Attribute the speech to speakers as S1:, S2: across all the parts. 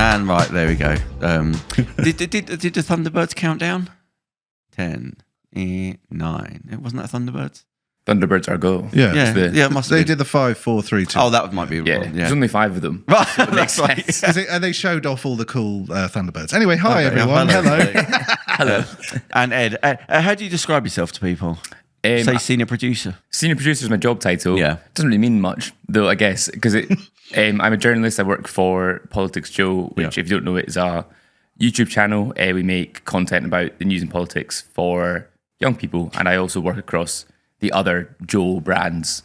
S1: And right, there we go. Did the Thunderbirds count down? 10, 9. It wasn't that Thunderbirds?
S2: Thunderbirds are go.
S1: Yeah, it must
S3: They
S1: be.
S3: did the 5, 4, 3, 2.
S1: Oh, that might be
S2: Yeah,
S1: wrong.
S2: there's only 5 of them.
S1: Right,
S2: So it makes
S1: that's
S2: sense.
S1: right.
S3: And they showed off all the cool Thunderbirds. Anyway, hi
S1: Okay,
S3: everyone. Hello.
S2: Hello.
S1: And Ed, how do you describe yourself to people? Say senior producer.
S2: Senior producer is my job title.
S1: Yeah.
S2: Doesn't really mean much, though, I guess, because I'm a journalist. I work for Politics Joe, which, if you don't know it, is a YouTube channel. We make content about the news and politics for young people, and I also work across the other Joe brands.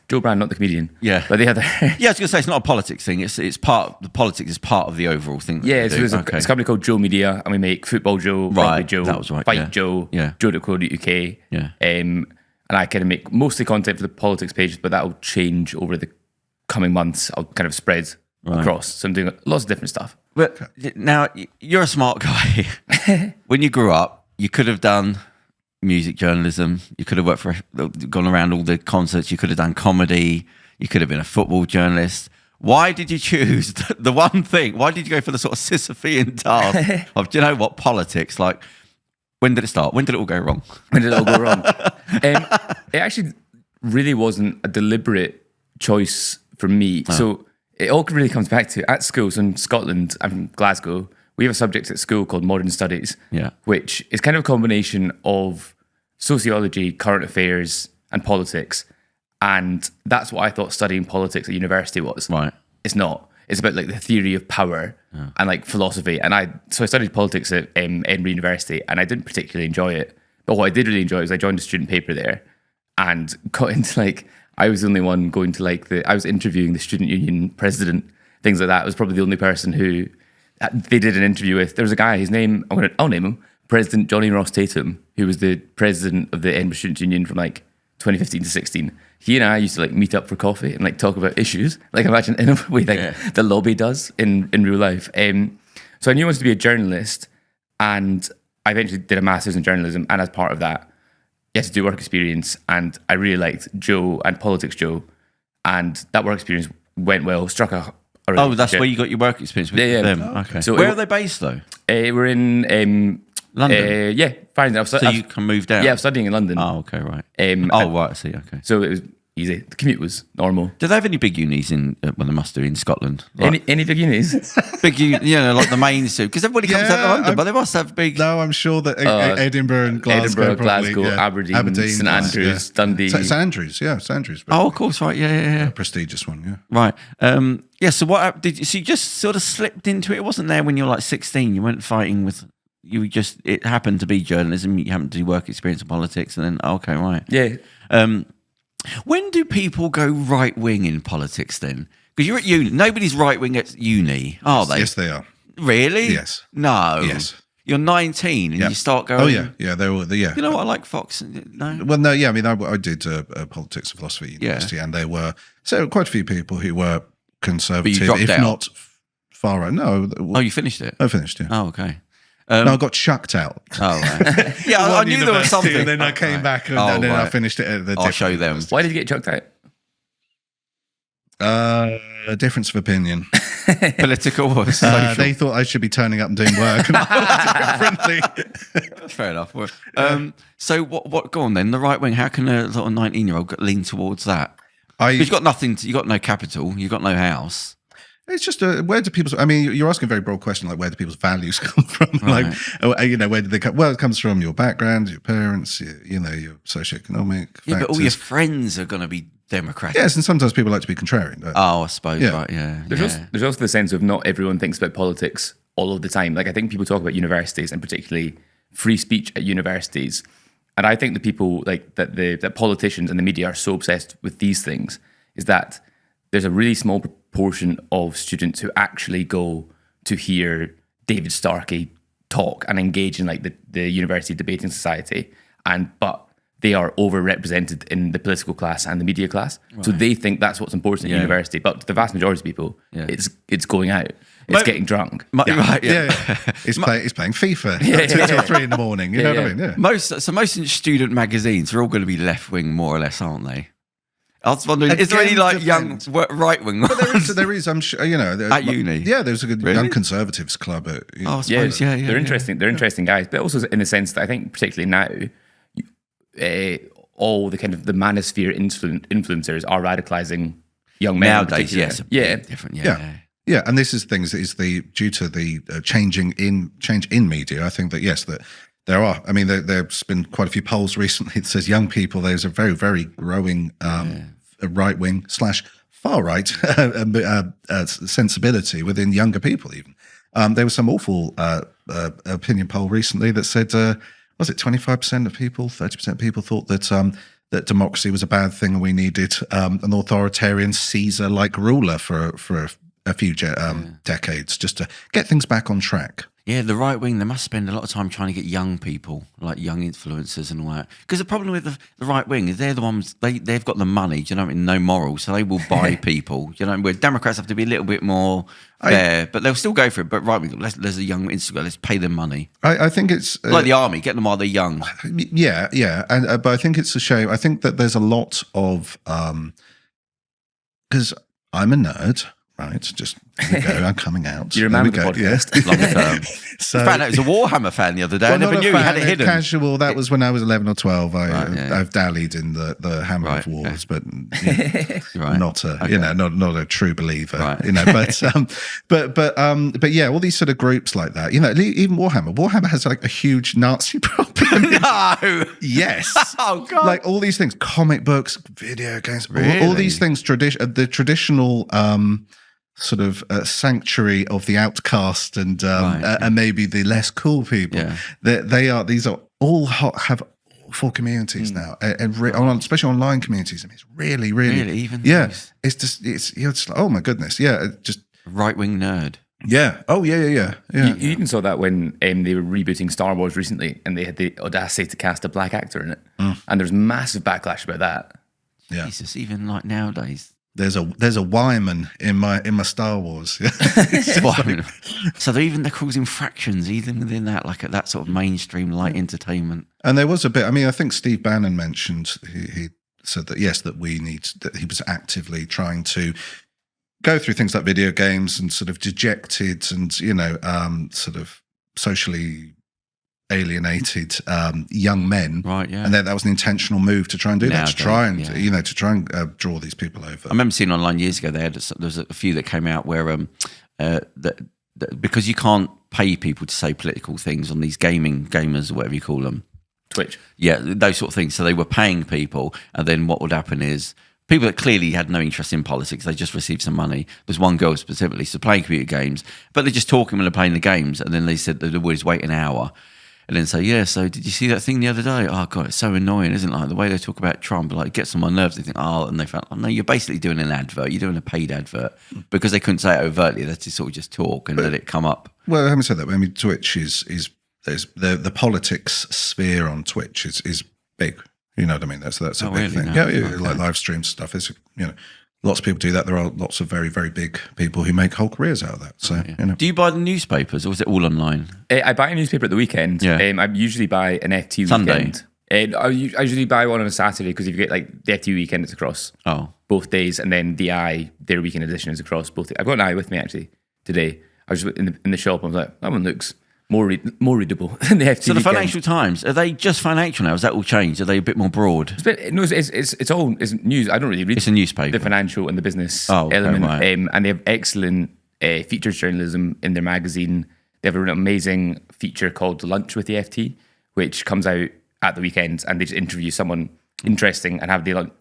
S2: Joe Brand, not the comedian.
S1: Yeah.
S2: But the other...
S1: Yeah, I was going to say, it's not a politics thing. It's part, the politics is part of the overall thing.
S2: Yeah, so there's a company called Joe Media, and we make Football Joe, Rugby Joe,
S1: that was right,
S2: Fight
S1: yeah.
S2: Joe,
S1: Yeah.
S2: Joe.co.uk.
S1: Yeah.
S2: And I kind of make mostly content for the politics pages, but that'll change over the coming months. I'll kind of spread across. So I'm doing lots of different stuff.
S1: But now, you're a smart guy. When you grew up, you could have done music journalism. You could have gone around all the concerts. You could have done comedy. You could have been a football journalist. Why did you choose the one thing? Why did you go for the sort of Sisyphean task of, do you know what, politics? Like, when did it start? When did it all go wrong?
S2: When did it all go wrong? It actually really wasn't a deliberate choice for me. Oh. So it all really comes back to, at school, so in Scotland, I'm from Glasgow, we have a subject at school called Modern Studies, which is kind of a combination of sociology, current affairs, and politics. And that's what I thought studying politics at university was.
S1: Right.
S2: It's not. It's about like the theory of power and like philosophy. And I studied politics at Edinburgh University, and I didn't particularly enjoy it. But what I did really enjoy was I joined a student paper there and got into like, I was the only one going to like I was interviewing the student union president, things like that. I was probably the only person who they did an interview with. There was a guy, his name, I'll name him, President Johnny Ross Tatum, who was the president of the Edinburgh Student Union from like 2015 to 16. He and I used to like meet up for coffee and like talk about issues, like imagine in a way like the lobby does in real life. So I knew I wanted to be a journalist, and I eventually did a master's in journalism, and as part of that, you had to do work experience, and I really liked Joe and Politics Joe, and that work experience went well, struck a
S1: that's where you got your work experience with them. Oh, okay. So where are they based though?
S2: We're in
S1: London.
S2: Fine.
S1: So you can move down.
S2: Yeah, I'm studying in London.
S1: Oh, okay, right. Right, I see. Okay.
S2: So it was easy. The commute was normal.
S1: Do they have any big unis in? Well, they must do in Scotland. Like,
S2: any big unis?
S1: Big, like the main two, because everybody comes out of London, but they must have big.
S3: No, I'm sure that Edinburgh and Glasgow,
S2: Aberdeen, St Andrews, Dundee.
S3: St Andrews, St Andrews.
S1: Oh, of course, right, yeah.
S3: A prestigious one, yeah.
S1: Right. So what did you? So you just sort of slipped into it. It wasn't there when you were like 16. You weren't fighting with. It happened to be journalism. You happened to do work experience in politics, and then okay, right.
S2: Yeah.
S1: When do people go right wing in politics then? Because you're at uni. Nobody's right wing at uni, are they?
S3: Yes, they are.
S1: Really?
S3: Yes.
S1: No.
S3: Yes.
S1: You're 19 and you start going.
S3: Oh yeah. They were. Yeah.
S1: You know what? I like Fox. No.
S3: Well, no. Yeah. I mean, I did politics and philosophy at university, and there were quite a few people who were conservative, if not far right. No.
S1: Oh, you finished it?
S3: I finished. Yeah.
S1: Oh, okay.
S3: No, I got chucked out.
S1: Oh, right. Yeah, I knew there was something.
S3: And then I came back and then I finished it at the
S2: I'll show them. Why did you get chucked out?
S3: A difference of opinion.
S1: Political or social?
S3: They thought I should be turning up and doing work. And differently.
S1: Fair enough. So what? Go on then. The right wing. How can a little 19-year-old lean towards that? You've got nothing. You got no capital. You've got no house.
S3: It's just where do people's? I mean, you're asking a very broad question, like where do people's values come from? Right. Like, where do they come? Well, it comes from your background, your parents, your socioeconomic.
S1: Yeah,
S3: factors.
S1: But all your friends are going to be Democratic.
S3: Yes, and sometimes people like to be contrarian. Don't they?
S1: Oh, I suppose. Right. Yeah.
S2: There's also the sense of not everyone thinks about politics all of the time. Like I think people talk about universities and particularly free speech at universities, and I think the people like that politicians and the media are so obsessed with these things is that there's a really small proportion of students who actually go to hear David Starkey talk and engage in like the university debating society, but they are overrepresented in the political class and the media class. Right. So they think that's what's important at university, but the vast majority of people, it's going out. It's getting drunk.
S1: Right,
S3: Yeah. He's playing FIFA 2 till 3 in the morning. You know what I mean? Yeah.
S1: Most student magazines are all going to be left wing, more or less, aren't they? I was wondering, is there any like
S3: depends.
S1: young right wing ones?
S3: There is. I'm sure.
S1: At uni.
S3: Yeah, there's a good
S1: Really?
S3: young conservatives club.
S1: Oh, I suppose, yeah.
S2: They're interesting. They're interesting guys, but also in the sense that I think particularly now, all the kind of the manosphere influencers are radicalizing young men in
S1: Nowadays,
S2: particular.
S1: yes,
S2: Yeah.
S1: different.
S3: Yeah, and this is things that is due to the change in media. I think that yes, that there are. I mean, there's been quite a few polls recently that says young people. There's a very, very growing right wing / far right sensibility within younger people. Even there was some awful opinion poll recently that said, was it 25% of people, 30% of people thought that that democracy was a bad thing and we needed an authoritarian Caesar-like ruler for a few decades just to get things back on track.
S1: Yeah, the right wing, they must spend a lot of time trying to get young people, like young influencers and all that. Because the problem with the right wing is they're the ones, they've got the money, do you know what I mean? No morals, so they will buy people. You know, where Democrats have to be a little bit more fair, but they'll still go for it. But right wing, there's a young Instagram, let's pay them money.
S3: I think it's...
S1: like the army, get them while they're young.
S3: Yeah, and but I think it's a shame. I think that there's a lot of... Because I'm a nerd, right? Just here we go, I'm coming out.
S2: You remember the podcast?
S1: Long term.
S3: So,
S1: I found out it was a Warhammer fan the other day. I never knew he had it hidden.
S3: Casual. That was when I was 11 or 12. I've dallied in the Hammer of Wars, but not a not a true believer.
S1: Right.
S3: You know, but yeah, all these sort of groups like that. You know, even Warhammer. Warhammer has like a huge Nazi problem.
S1: No.
S3: Yes.
S1: Oh God.
S3: Like all these things, comic books, video games,
S1: Really?
S3: all these things. The traditional. Sort of sanctuary of the outcast and maybe the less cool people. Yeah. These are all have awful communities now, and especially online communities. I mean, it's really
S1: even
S3: those. It's just you're just like, oh my goodness, just
S1: right wing nerd.
S3: Yeah. Oh yeah.
S2: You even saw that when they were rebooting Star Wars recently, and they had the audacity to cast a black actor in it, and there's massive backlash about that.
S3: Yeah.
S1: Jesus, even like nowadays.
S3: There's a Wyman in my Star Wars.
S1: So they're causing fractions even within that, like at that sort of mainstream light entertainment.
S3: And there was a bit. I mean, I think Steve Bannon mentioned he said that yes, that he was actively trying to go through things like video games and sort of dejected and sort of socially alienated young men,
S1: right? Yeah,
S3: and that was an intentional move to try and do that, to try and draw these people over.
S1: I remember seeing online years ago there was a few that came out where that because you can't pay people to say political things on these gamers or whatever you call them,
S2: Twitch,
S1: those sort of things. So they were paying people, and then what would happen is people that clearly had no interest in politics, they just received some money. There's one girl specifically, so playing computer games, but they're just talking when they're playing the games, and then they said that they would always wait an hour. And then say, so did you see that thing the other day? Oh, God, it's so annoying, isn't it? Like the way they talk about Trump, like it gets on my nerves. They think, and they found, no, you're basically doing an advert. You're doing a paid advert. Because they couldn't say it overtly. They just sort of just talk and let it come up.
S3: Well, having said that, I mean, Twitch is there's the politics sphere on Twitch is big. You know what I mean? That's a big thing. No. Yeah, like live stream stuff. It's, lots of people do that. There are lots of very, very big people who make whole careers out of that. So,
S1: Do you buy the newspapers or is it all online?
S2: I buy a newspaper at the weekend.
S1: Yeah.
S2: I usually buy an FT
S1: Sunday.
S2: weekend. I usually buy one on a Saturday because if you get like the FT weekend, it's across both days, and then the I, their weekend edition, is across both days. I've got an I with me actually today. I was in the shop. I was like, that one looks more readable than the FT.
S1: So the
S2: weekend.
S1: Financial Times, are they just financial now? Has that all changed? Are they a bit more broad?
S2: It's all news. I don't really read.
S1: It's a newspaper.
S2: The financial and the business element,
S1: right.
S2: And they have excellent features journalism in their magazine. They have an amazing feature called Lunch with the FT, which comes out at the weekend, and they just interview someone interesting and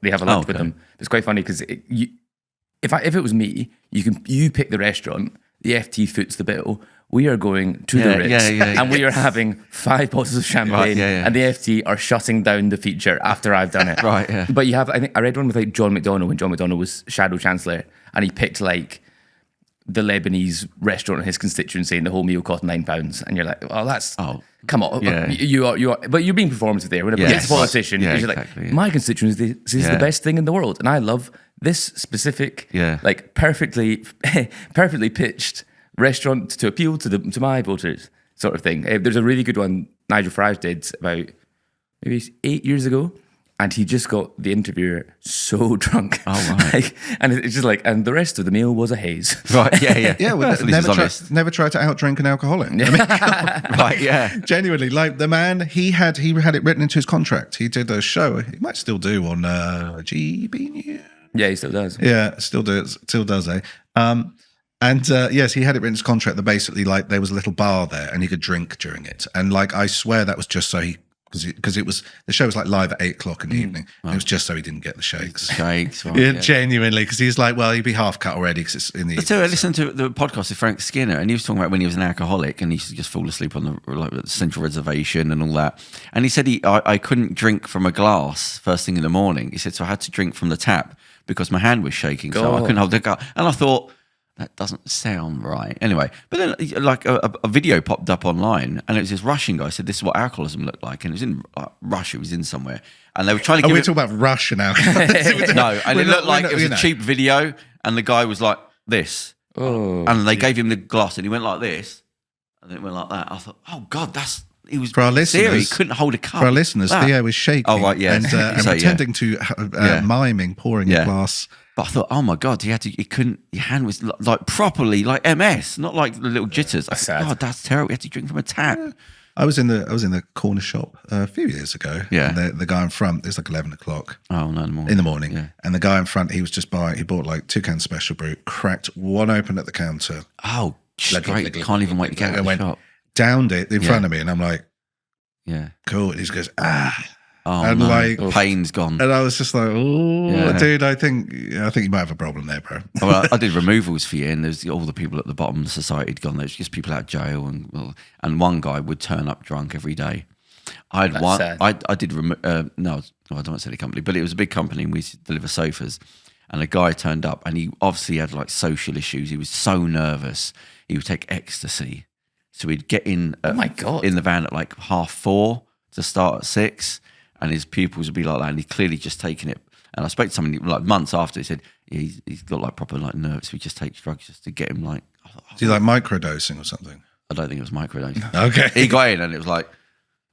S2: they have a lunch with them. It's quite funny because if it was me, you pick the restaurant, the FT foots the bill. We are going to the Ritz, and we are having 5 bottles of champagne, and the FT are shutting down the feature after I've done it.
S1: Right, yeah.
S2: But I think I read one with like John McDonnell when John McDonnell was Shadow Chancellor, and he picked like the Lebanese restaurant in his constituency, and the whole meal cost £9, and you're like, well, that's come on, you are, but you're being performative there. Whenever it's a politician, you're
S1: exactly,
S2: like, my constituency is the best thing in the world, and I love this specific, like perfectly pitched restaurant to appeal to my voters, sort of thing. There's a really good one Nigel Farage did about maybe 8 years ago, and he just got the interviewer so drunk.
S1: Oh, right.
S2: And it's just like, and the rest of the meal was a haze.
S1: Right, yeah.
S3: Yeah, well,
S1: At least it's
S3: never
S1: honest.
S3: try to outdrink an alcoholic. I mean,
S1: Right, yeah.
S3: genuinely, like the man, he had it written into his contract. He did a show. He might still do on GB News.
S2: Yeah, he still does.
S3: Yeah, still does, eh? Yes, he had it written in his contract that basically, like, there was a little bar there and he could drink during it. And like, I swear that was just so he, because it was, the show was like live at 8 o'clock in the evening. It was just so he didn't get the shakes.
S1: Shakes, right,
S3: Yeah, genuinely, because he's like, well, he'd be half cut already because it's in the.
S1: So I listened to the podcast with Frank Skinner, and he was talking about when he was an alcoholic, and he used to just fall asleep on the central reservation and all that. And he said I couldn't drink from a glass first thing in the morning. He said so I had to drink from the tap because my hand was shaking, so I couldn't hold the glass. And I thought, that doesn't sound right. Anyway, but then like a video popped up online, and it was this Russian guy said this is what alcoholism looked like, and it was in Russia. It was in somewhere, and they were trying to.
S3: We're talking about Russian alcoholism.
S1: No, and it looked like it was a cheap video, and the guy was like this, and they gave him the glass, and he went like this, and then it went like that. I thought, oh God, he was
S3: for our listeners.
S1: He couldn't hold a cup.
S3: For our listeners, Theo was shaking.
S1: Oh right, yeah,
S3: and pretending to miming pouring a glass.
S1: But I thought, oh my God, your hand was like properly like MS, not like the little jitters. I thought, God, that's terrible. You had to drink from a tap.
S3: Yeah. I was in the corner shop a few years ago.
S1: Yeah.
S3: And the guy in front, it's like 11 o'clock.
S1: Oh, no, in
S3: the morning.
S1: Yeah.
S3: And the guy in front, he was just he bought like 2 cans special brew, cracked one open at the counter.
S1: Oh, straight. Can't even wait to get out of the shop.
S3: Downed it in front of me, and I'm like,
S1: yeah,
S3: cool. And he just goes, ah.
S1: Oh,
S3: and
S1: no.
S3: like
S1: pain's gone.
S3: And I was just like, oh, dude, I think you might have a problem there, bro.
S1: Well, I did removals for you, and there's all the people at the bottom of the society had gone. There's just people out of jail, and one guy would turn up drunk every day. I had one.
S2: Sad.
S1: I did no, I don't want to say the company, but it was a big company, and we used to deliver sofas. And a guy turned up, and he obviously had like social issues. He was so nervous. He would take ecstasy, so he'd get in.
S2: Oh my God!
S1: In the van at like 4:30 to start at 6. And his pupils would be like that, and he'd clearly just taken it. And I spoke to somebody like months after. He said he's got like proper like nerves. So he just takes drugs just to get him like.
S3: Do you like microdosing or something?
S1: I don't think it was microdosing.
S3: Okay.
S1: He got in, and it was like.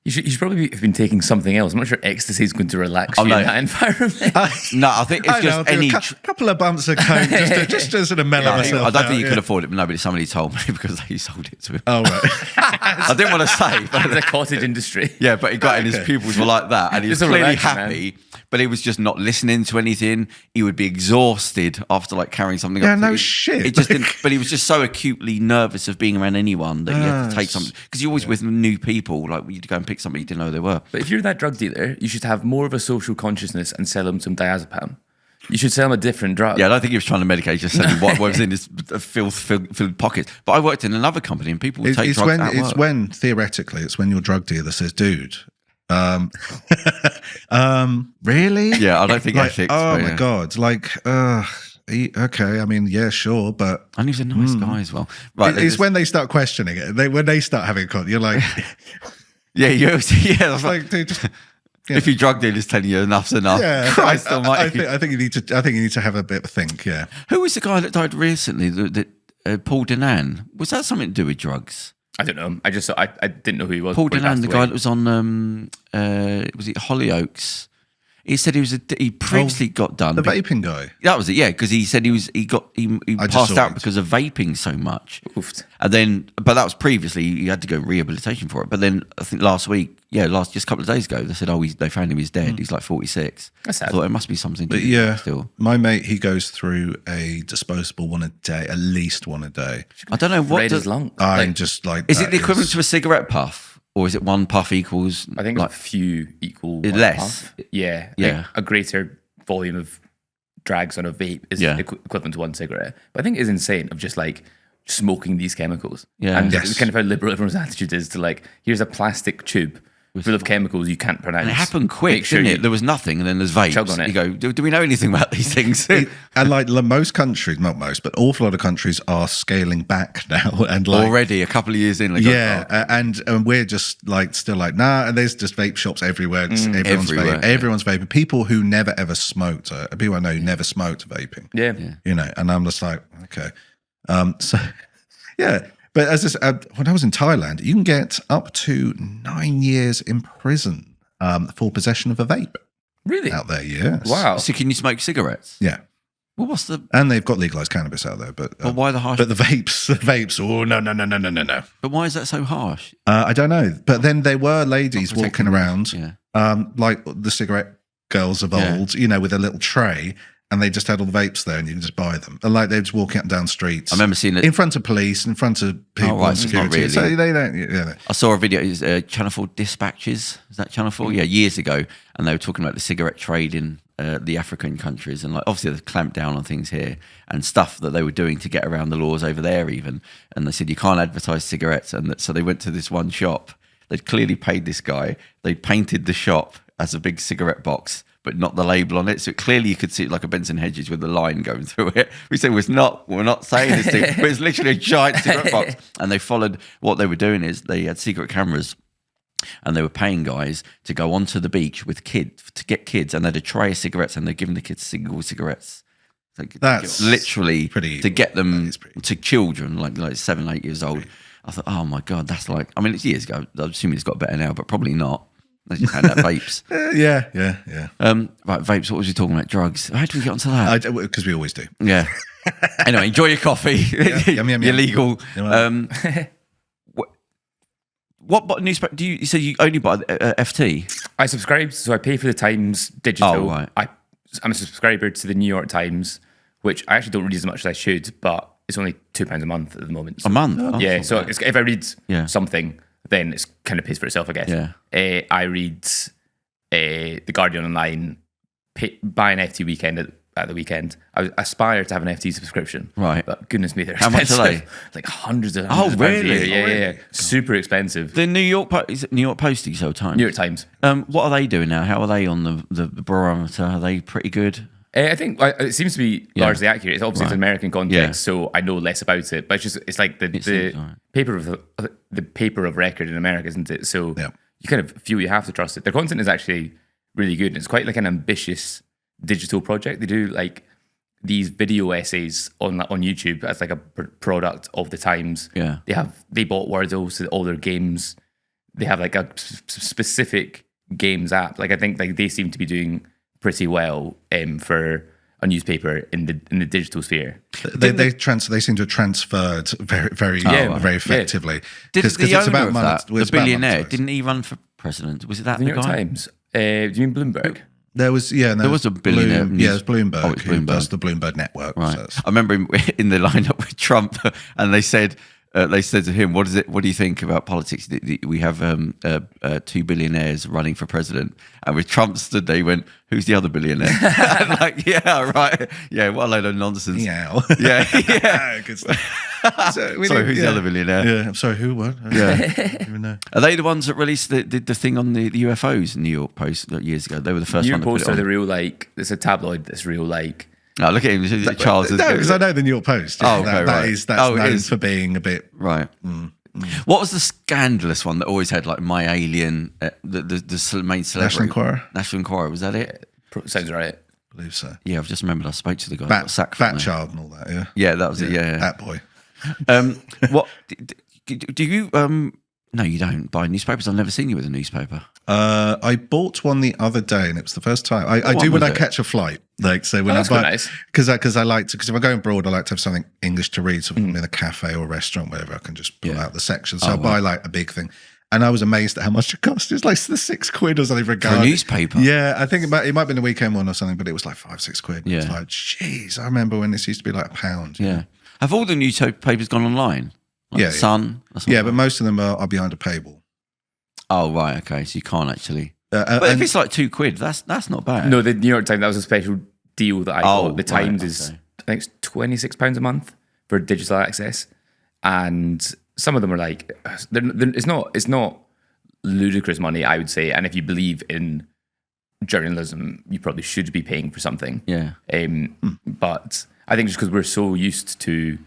S2: You should probably have been taking something else. I'm not sure ecstasy is going to relax you in that environment.
S1: No, I think it's just any
S3: couple of bumps of coke just to sort of mellow myself.
S1: I don't think you could afford it. No, but somebody told me because they sold it to him.
S3: Oh right.
S1: I didn't want to say, but
S2: the cottage industry.
S1: Yeah, but he got in. His pupils were like that, and he was
S2: Just a
S1: clearly
S2: relaxing
S1: happy. But he was just not listening to anything. He would be exhausted after like carrying something.
S3: Yeah,
S1: up.
S3: no shit.
S1: It just didn't. But he was just so acutely nervous of being around anyone that you had to take something because you're always with new people. Like you'd go and pick something you didn't know who they were.
S2: But if you're that drug dealer, you should have more of a social consciousness and sell them some diazepam. You should sell them a different drug.
S1: Yeah, I don't think he was trying to medicate, just selling what was in his filled pockets. But I worked in another company and people would take drugs at work.
S3: When, theoretically, it's when your drug dealer says, dude, really?
S1: Yeah, I don't think
S3: like,
S1: ethics.
S3: Oh my God. Like, okay, I mean, yeah, sure, but...
S1: And he was a nice guy as well. Right,
S3: it's when they start questioning it. When they start having a con, you're like...
S1: yeah,
S3: it's like, dude, just... Yeah.
S1: If your drug dealer's telling you enough's enough,
S3: yeah,
S1: Christ almighty.
S3: I think you need to have a bit of a think. Yeah.
S1: Who was the guy that died recently? Paul Denan. Was that something to do with drugs?
S2: I don't know. I didn't know who he was.
S1: Paul Denan, the guy that was on was it Hollyoaks? He said he previously got done.
S3: The vaping guy.
S1: That was it, yeah, because he said he passed out because of vaping so much.
S2: Oofed.
S1: And then, but that was previously, he had to go rehabilitation for it. But then I think just a couple of days ago, they said, they found him, he's dead. He's like 46.
S2: That's sad.
S1: I thought it must be something to
S3: But
S1: do
S3: yeah,
S1: still.
S3: my mate, he goes through a disposable one a day, at least one a day.
S1: I don't know what.
S2: Raid his lungs.
S3: I'm just like.
S1: Is it the equivalent to a cigarette puff? Or is it one puff equals?
S2: I think like a few equal
S1: less.
S2: Puff. Yeah.
S1: Yeah.
S2: Like a greater volume of drags on a vape is equivalent to one cigarette. But I think it's insane of just like smoking these chemicals.
S1: Yeah.
S2: And
S3: Yes.
S2: it's kind of how liberal everyone's attitude is to like, here's a plastic tube full of chemicals you can't pronounce.
S1: And it happened quick,
S2: Make sure
S1: didn't
S2: you
S1: it? There was nothing, and then there's vapes.
S2: chug on it.
S1: You go, do we know anything about these things?
S3: And like most countries, not most, but awful lot of countries are scaling back now. And like
S1: Already a couple of years in. They go,
S3: yeah, and we're just like still like nah. And there's just vape shops everywhere.
S1: everywhere,
S3: Everyone's vaping. People who never ever smoked. People I know who never smoked vaping.
S2: Yeah.
S3: You know, and I'm just like okay. So Yeah. But when I was in Thailand, you can get up to 9 years in prison for possession of a vape.
S2: Really?
S3: Out there, yes.
S2: Wow.
S1: So can you smoke cigarettes?
S3: Yeah.
S1: Well, what's the?
S3: And they've got legalized cannabis out there, but
S1: why the harsh?
S3: But the vapes. Oh no.
S1: But why is that so harsh?
S3: I don't know. But then there were ladies walking around, like the cigarette girls of old, with a little tray, and they just had all the vapes there, and you can just buy them. And like they're just walking up and down streets.
S1: I remember seeing it
S3: in front of police, in front of people on security.
S1: Really.
S3: So they don't.
S1: I saw a video. It was, Channel 4 Dispatches. Is that Channel 4? Yeah, years ago, and they were talking about the cigarette trade in the African countries, and like obviously they've clamped down on things here and stuff that they were doing to get around the laws over there even. And they said you can't advertise cigarettes, and so they went to this one shop. They'd clearly paid this guy. They painted the shop as a big cigarette box, but not the label on it. So clearly you could see it like a Benson Hedges with the line going through it. We said we're not saying this thing, but it's literally a giant cigarette box. And they followed what they were doing is they had secret cameras, and they were paying guys to go onto the beach with kids to get kids, and they had a tray of cigarettes, and they're giving the kids single cigarettes.
S3: That's
S1: literally
S3: pretty
S1: to get them to children like 7, 8 years old. I thought, oh my god, that's like. I mean, it's years ago. I'm assuming it's got better now, but probably not. They just had that vapes.
S3: Yeah.
S1: Right, vapes. What was you talking about? Drugs. How did we get onto that?
S3: Because we always do.
S1: Yeah. Anyway, enjoy your coffee.
S3: Yum.
S1: You're legal. What newspaper do you? So you only buy FT?
S2: I subscribe, so I pay for the Times digital.
S1: Oh, right.
S2: I'm a subscriber to the New York Times, which I actually don't read as much as I should, but it's only £2 a month at the moment. So,
S1: A month? Oh,
S2: yeah. So if I read something, then it's kind of pays for itself, I guess.
S1: Yeah.
S2: I read The Guardian online, buy an FT weekend at the weekend. I aspire to have an FT subscription.
S1: Right.
S2: But goodness me, they're
S1: How
S2: expensive.
S1: much are they?
S2: Like hundreds of
S1: Oh,
S2: pounds a
S1: really?
S2: year.
S1: Oh, really?
S2: Yeah. Super expensive.
S1: The New York is it New York Post, you so Times.
S2: New York Times.
S1: What are they doing now? How are they on the barometer? Are they pretty good?
S2: I think it seems to be largely accurate. It's obviously it's an American context,
S1: Yeah.
S2: so I know less about it. But it's like the
S1: seems all right.
S2: paper of record in America, isn't it? So
S3: Yeah.
S2: you kind of feel you have to trust it. Their content is actually really good. It's quite like an ambitious digital project. They do like these video essays on YouTube as like a product of the Times.
S1: Yeah.
S2: They bought Wordle, so all their games. They have like a specific games app. Like I think like they seem to be doing pretty well for a newspaper in the digital sphere.
S3: They seem to have transferred very effectively.
S1: Did the
S3: it's
S1: owner
S3: about
S1: of
S3: money,
S1: that,
S3: it's
S1: the
S3: about
S1: billionaire,
S3: monetized.
S1: didn't he run for president? Was it that
S2: The New
S1: the
S2: York
S1: guy?
S2: Times. Do you mean Bloomberg?
S3: There was there
S1: was a billionaire
S3: there's Bloomberg,
S1: Oh, it's
S3: who
S1: Bloomberg.
S3: does the Bloomberg network.
S1: Right.
S3: So it's-
S1: I remember him in the lineup with Trump, and they said to him, "What is it? What do you think about politics? We have 2 billionaires running for president." And with Trump stood there, he went, "Who's the other billionaire?" And like, yeah, right, yeah, what a load of nonsense.
S3: Meow.
S1: Yeah.
S3: Good stuff. So
S1: Sorry, who's the other billionaire?
S3: Yeah, I'm sorry, who? What?
S1: Yeah.
S3: I don't even know.
S1: Are they the ones that released the thing on the UFOs in New York Post years ago? They were the first
S2: New
S1: one
S2: York
S1: to put
S2: Post
S1: it
S2: are
S1: on.
S2: the real like. It's a tabloid that's real like.
S1: Oh, look at him, Charles.
S3: No, because I know the New York Post.
S1: Oh, okay, right.
S3: That's
S1: Oh, it
S3: known
S1: is.
S3: for being a bit.
S1: Right. What was the scandalous one that always had like My Alien, the main celebrity?
S3: National Enquirer?
S1: National Enquirer, was that it?
S2: Sounds right.
S3: I believe so.
S1: Yeah, I've just remembered I spoke to the guy. that got sacked
S3: Fat
S1: from there.
S3: Child and all that. Yeah.
S1: Yeah, that was it. Yeah.
S3: That boy.
S1: What do you? No, you don't buy newspapers. I've never seen you with a newspaper.
S3: I bought one the other day, and it was the first time. I
S1: What
S3: do
S1: one
S3: when
S1: was
S3: I
S1: it?
S3: catch a flight. Like so, when I
S2: that's
S3: buy,
S2: quite nice.
S3: because I like to. Because if I go abroad, I like to have something English to read. So if I'm in a cafe or a restaurant, whatever, I can just pull out the section. So I buy like a big thing, and I was amazed at how much it cost. It's like the £6 or something for a
S1: For a
S3: guard.
S1: newspaper.
S3: Yeah, I think it might have been a weekend one or something, but it was like £5-6.
S1: Yeah.
S3: It's like, jeez, I remember when this used to be like £1.
S1: Yeah. Have all the newspapers gone online? Like
S3: Yeah,
S1: Sun.
S3: Yeah, but most of them are behind a paywall.
S1: Oh right, okay. So you can't actually. But if
S3: and-
S1: it's like £2, that's not bad.
S2: No, the New York Times, that was a special deal that I
S1: Oh,
S2: got. The
S1: right,
S2: Times is,
S1: okay.
S2: I think it's £26 a month for digital access. And some of them are like, it's not ludicrous money, I would say. And if you believe in journalism, you probably should be paying for something.
S1: Yeah.
S2: But I think just because we're so used to,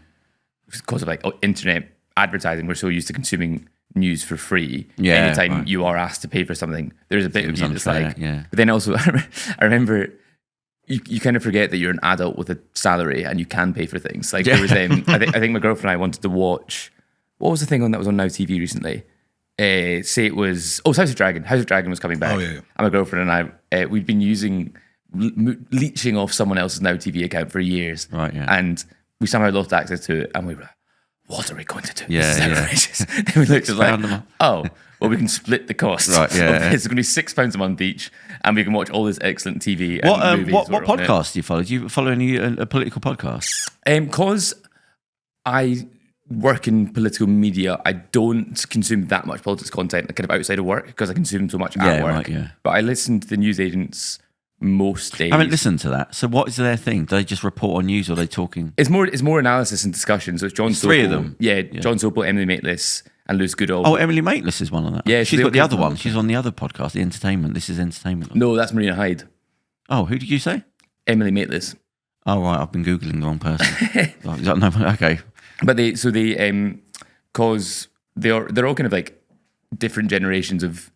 S2: because of like internet advertising, we're so used to consuming news for free.
S1: Yeah,
S2: Anytime
S1: right.
S2: you are asked to pay for something, there's a bit of
S1: Seems
S2: you that's
S1: unfair,
S2: like,
S1: yeah.
S2: But then also, I remember you kind of forget that you're an adult with a salary and you can pay for things. Like there was, I think my girlfriend and I wanted to watch, what was the thing that was on Now TV recently? Say it was, House of Dragon. House of Dragon was coming back.
S3: Oh, yeah.
S2: And my girlfriend and I, we'd been leeching off someone else's Now TV account for years.
S1: Right, yeah.
S2: And we somehow lost access to it, and we were like, what are we going to do?
S1: Yeah,
S2: this is
S1: yeah.
S2: outrageous. Then we looked at like, oh, well, we can split the cost.
S1: Right, yeah.
S2: It's going to be £6 a month each, and we can watch all this excellent TV and movies.
S1: What
S2: that are on it.
S1: podcast do you follow? Do you follow any political podcasts?
S2: Because I work in political media, I don't consume that much politics content kind of outside of work because I consume so much at work.
S1: Right, yeah.
S2: But I listen to the newsagents most days.
S1: I haven't listened to that. So what is their thing? Do they just report on news or are they talking?
S2: It's more analysis and discussion. So it's John Sopel.
S1: Three of them?
S2: Yeah, John Sopel, Emily Maitlis, and Lewis Goodall.
S1: Oh, Emily Maitlis is one on that.
S2: Yeah,
S1: she's
S2: they
S1: got the
S2: all
S1: other
S2: come
S1: one.
S2: on.
S1: She's on the other podcast, the entertainment. This is entertainment.
S2: No, that's Marina Hyde.
S1: Oh, who did you say?
S2: Emily Maitlis.
S1: Oh, right. I've been Googling the wrong person. Oh, is that, no, okay.
S2: But cause they're all kind of like different generations of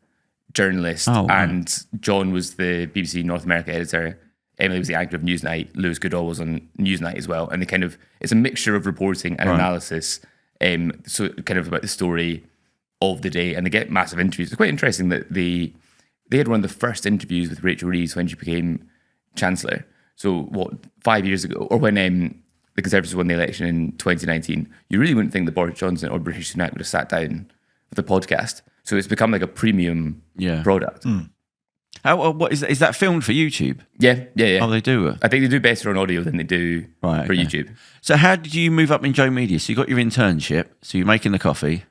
S2: journalists.
S1: Oh, right.
S2: And John was the BBC North America editor. Emily was the anchor of Newsnight. Lewis Goodall was on Newsnight as well. And they kind of, it's a mixture of reporting and analysis. So kind of about the story of the day, and they get massive interviews. It's quite interesting that they had one of the first interviews with Rachel Reeves when she became Chancellor. So 5 years ago, or when the Conservatives won the election in 2019, you really wouldn't think that Boris Johnson or British Sunak would have sat down with a podcast. So it's become like a premium product.
S1: How, what is that filmed for YouTube?
S2: Yeah.
S1: Oh, they do?
S2: I think they do better on audio than they do for YouTube.
S1: So how did you move up in Joe Media? So you got your internship, so you're making the coffee.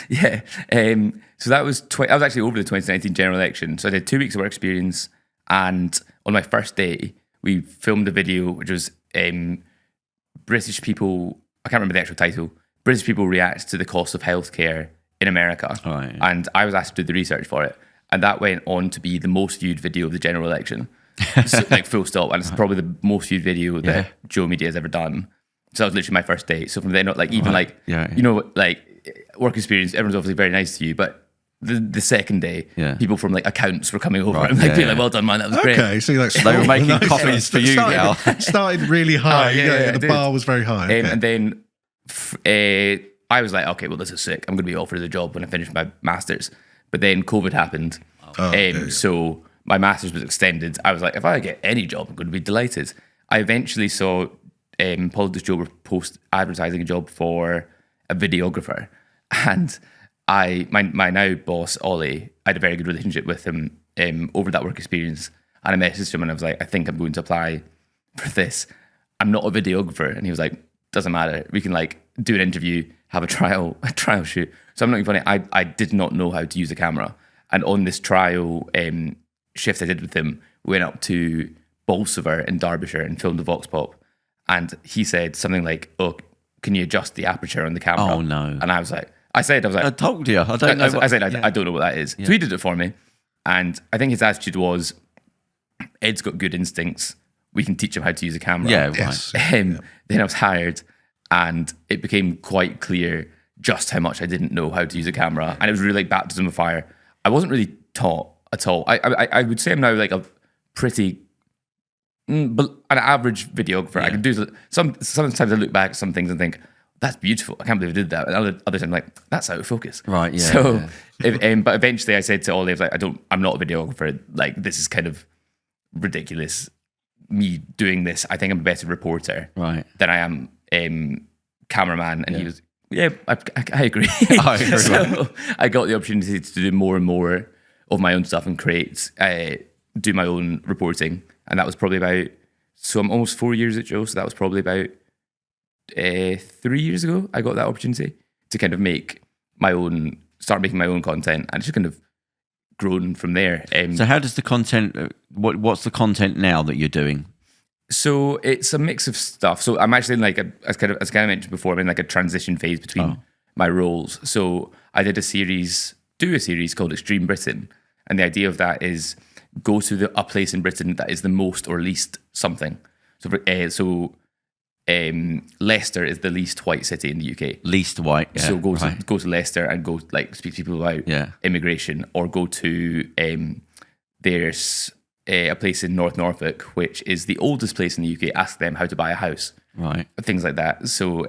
S2: Yeah. So that was I was actually over the 2019 general election. So I did 2 weeks of work experience, and on my first day, we filmed a video which was British people, I can't remember the actual title, British people react to the cost of healthcare in America.
S1: Oh, yeah.
S2: And I was asked to do the research for it. And that went on to be the most viewed video of the general election. So, like full stop. And it's probably the most viewed video that Joe Media has ever done. So that was literally my first day. So from then on, like even you know, like work experience, everyone's obviously very nice to you, but the second day, people from like accounts were coming over and like being like, well done, man, that was great.
S3: Okay, so you like
S1: They were making coffees for you now.
S3: Started really high. The
S2: did.
S3: bar was very high. Okay.
S2: And then I was like, okay, well, this is sick. I'm going to be offered a job when I finish my master's. But then COVID happened. So my master's was extended. I was like, if I get any job, I'm going to be delighted. I eventually saw Politics Joe post advertising a job for a videographer. And my now boss, Ollie, I had a very good relationship with him over that work experience. And I messaged him and I was like, I think I'm going to apply for this. I'm not a videographer. And he was like, doesn't matter. We can like do an interview, have a trial shoot. So I'm not even funny. I did not know how to use a camera. And on this trial shift I did with him, we went up to Bolsover in Derbyshire and filmed the Vox Pop. And he said something like, oh, can you adjust the aperture on the camera?
S1: Oh, no.
S2: And I
S1: told you. I don't know.
S2: I don't know what that is. So he did it for me. And I think his attitude was, Ed's got good instincts. We can teach him how to use a camera.
S1: Yeah, right.
S3: Yes.
S2: Then I was hired and it became quite clear just how much I didn't know how to use a camera. And it was really like baptism of fire. I wasn't really taught at all. I would say I'm now like a pretty, but an average videographer. I can do sometimes I look back at some things and think, that's beautiful. I can't believe I did that. And other times I'm like, that's out of focus.
S1: Right, yeah.
S2: So, but eventually I said to Ollie, I was like, I'm not a videographer. Like, this is kind of ridiculous. Me doing this, I think I'm a better reporter than I am cameraman. And he was, I agree.
S1: I agree.
S2: So I got the opportunity to do more and more of my own stuff and do my own reporting. And that was probably so I'm almost 4 years at Joe. So that was probably about 3 years ago. I got that opportunity to kind of start making my own content, and it's just kind of grown from there.
S1: So how does the content, what's the content now that you're doing?
S2: So it's a mix of stuff. So I'm actually in like as kind of mentioned before, I'm in like a transition phase between my roles. So I did a series called Extreme Britain. And the idea of that is go to a place in Britain that is the most or least something. So Leicester is the least white city in the UK.
S1: Least white. Yeah,
S2: so go to Leicester and go like speak to people about immigration, or go to there's a place in North Norfolk, which is the oldest place in the UK. Ask them how to buy a house,
S1: Right.
S2: things like that. So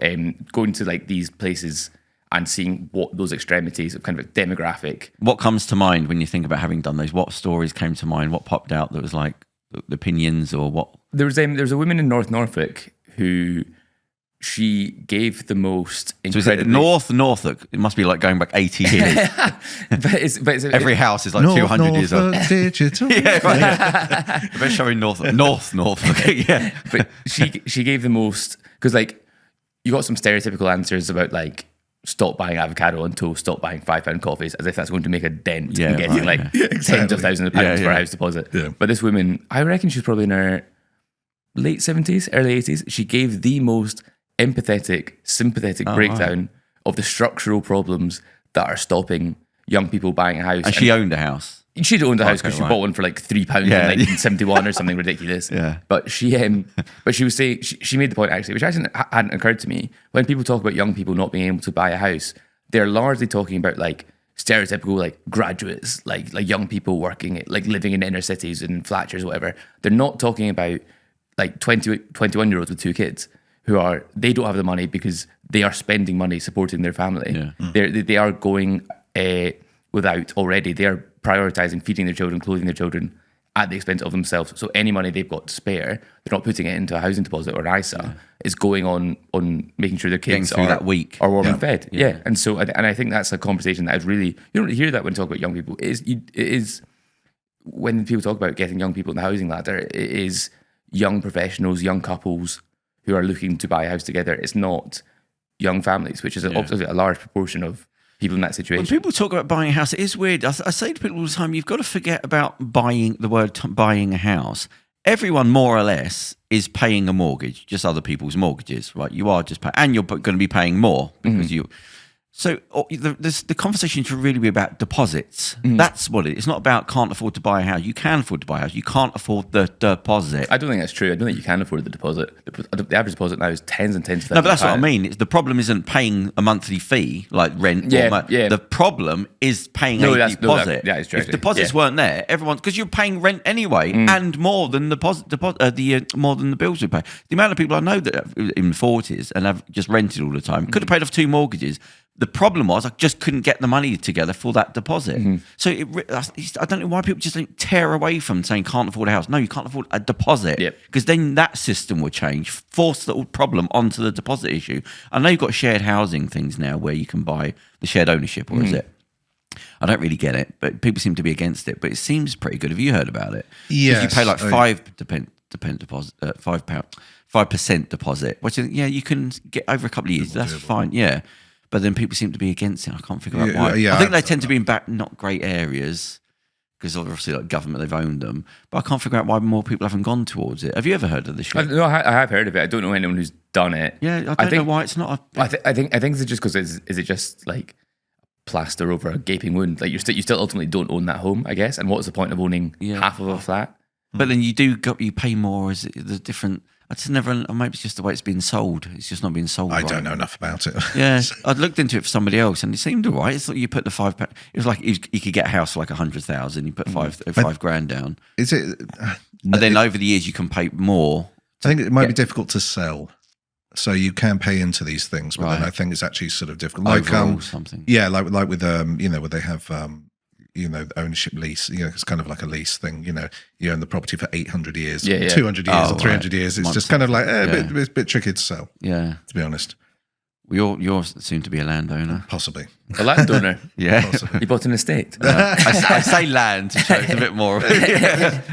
S2: going to like these places and seeing what those extremities of kind of a demographic.
S1: What comes to mind when you think about having done those? What stories came to mind? What popped out that was like the opinions or what?
S2: There was a woman in North Norfolk who she gave the most
S1: So is it
S2: incredibly...
S1: North Norfolk? It must be like going back 80 years.
S2: but it's
S1: Every house is like 200 years old.
S3: Digital.
S1: Yeah, right. They're showing North Norfolk. Yeah.
S2: But she gave the most, because like you got some stereotypical answers about like stop buying avocado on toast, stop buying £5 coffees, as if that's going to make a dent in getting
S1: right,
S2: tens of thousands of pounds for a house deposit.
S3: Yeah.
S2: But this woman, I reckon she's probably in her late 70s, early 80s. She gave the most empathetic, sympathetic breakdown of the structural problems that are stopping young people buying a house.
S1: And she owned a house.
S2: She'd owned a house because
S1: Okay,
S2: she
S1: right.
S2: bought one for like £3 in
S1: Yeah.
S2: 1971 or something ridiculous.
S1: Yeah.
S2: But she was saying, she made the point actually, which actually hadn't occurred to me. When people talk about young people not being able to buy a house, they're largely talking about like stereotypical like graduates, like young people working, like living in inner cities and flatchers or whatever. They're not talking about like 21-year-olds with 2 kids who they don't have the money because they are spending money supporting their family.
S1: Yeah.
S2: They are going without already. They are prioritizing feeding their children, clothing their children at the expense of themselves. So any money they've got to spare, they're not putting it into a housing deposit or an ISA. It's going on making sure their kids
S1: Getting through that week.
S2: are warm and fed. Yeah. And so, and I think that's a conversation that is really, you don't hear that when you talk about young people. It is when people talk about getting young people in the housing ladder, it is young professionals, young couples who are looking to buy a house together. It's not young families, which is obviously a large proportion of people in that situation.
S1: When people talk about buying a house, it is weird. I say to people all the time, you've got to forget about buying a house. Everyone, more or less, is paying a mortgage, just other people's mortgages, right? You are just paying, and you're going to be paying more because you. So the conversation should really be about deposits. That's what it is. It's not about can't afford to buy a house. You can afford to buy a house. You can't afford the deposit.
S2: I don't think that's true. I don't think you can afford the deposit. The average deposit now is tens and tens of thousands.
S1: No, but that's what I mean. The problem isn't paying a monthly fee like rent.
S2: Yeah.
S1: The problem is paying a deposit.
S2: It's true.
S1: If deposits weren't there, everyone, because you're paying rent anyway, and more than more than the bills we pay. The amount of people I know that are in 40s and have just rented all the time could have paid off 2 mortgages. The problem was I just couldn't get the money together for that deposit. So I don't know why people just don't tear away from saying can't afford a house. No, you can't afford a deposit because then that system would change, force the problem onto the deposit issue. I know you've got shared housing things now where you can buy the shared ownership, or is it? I don't really get it, but people seem to be against it. But it seems pretty good. Have you heard about it?
S3: Yes.
S1: You pay like £5 deposit, £5% deposit. Which you can get over a couple of years. That's fine. Yeah. But then people seem to be against it. I can't figure out why. I think they tend to be in not great areas because obviously like government, they've owned them. But I can't figure out why more people haven't gone towards it. Have you ever heard of this shit?
S2: No, I have heard of it. I don't know anyone who's done it.
S1: Yeah, I don't know why it's not
S2: I think it's just because is it just like plaster over a gaping wound? Like you still ultimately don't own that home, I guess. And what's the point of owning half of a flat?
S1: But then you pay more. Is it the different? I just never. Or maybe it's just the way it's being sold. It's just not being sold.
S3: I don't know enough about it.
S1: Yeah, I'd looked into it for somebody else, and it seemed all right. It's like you put the £5. It was like you could get a house for like 100,000. You put five grand down.
S3: Is it?
S1: And then over the years you can pay more.
S3: I think it might be difficult to sell. So you can pay into these things, but then
S1: Right.
S3: I think it's actually sort of difficult.
S1: Overall something.
S3: Yeah, like with where they have ownership lease. It's kind of like a lease thing. You own the property for 800 years, 200 years, or 300 years. It's just kind of like a bit tricky to sell.
S1: Yeah,
S3: to be honest.
S1: You're soon to be a landowner.
S3: Possibly.
S2: A landowner.
S1: Yeah,
S2: You bought an estate.
S1: I say land to show it's a bit more.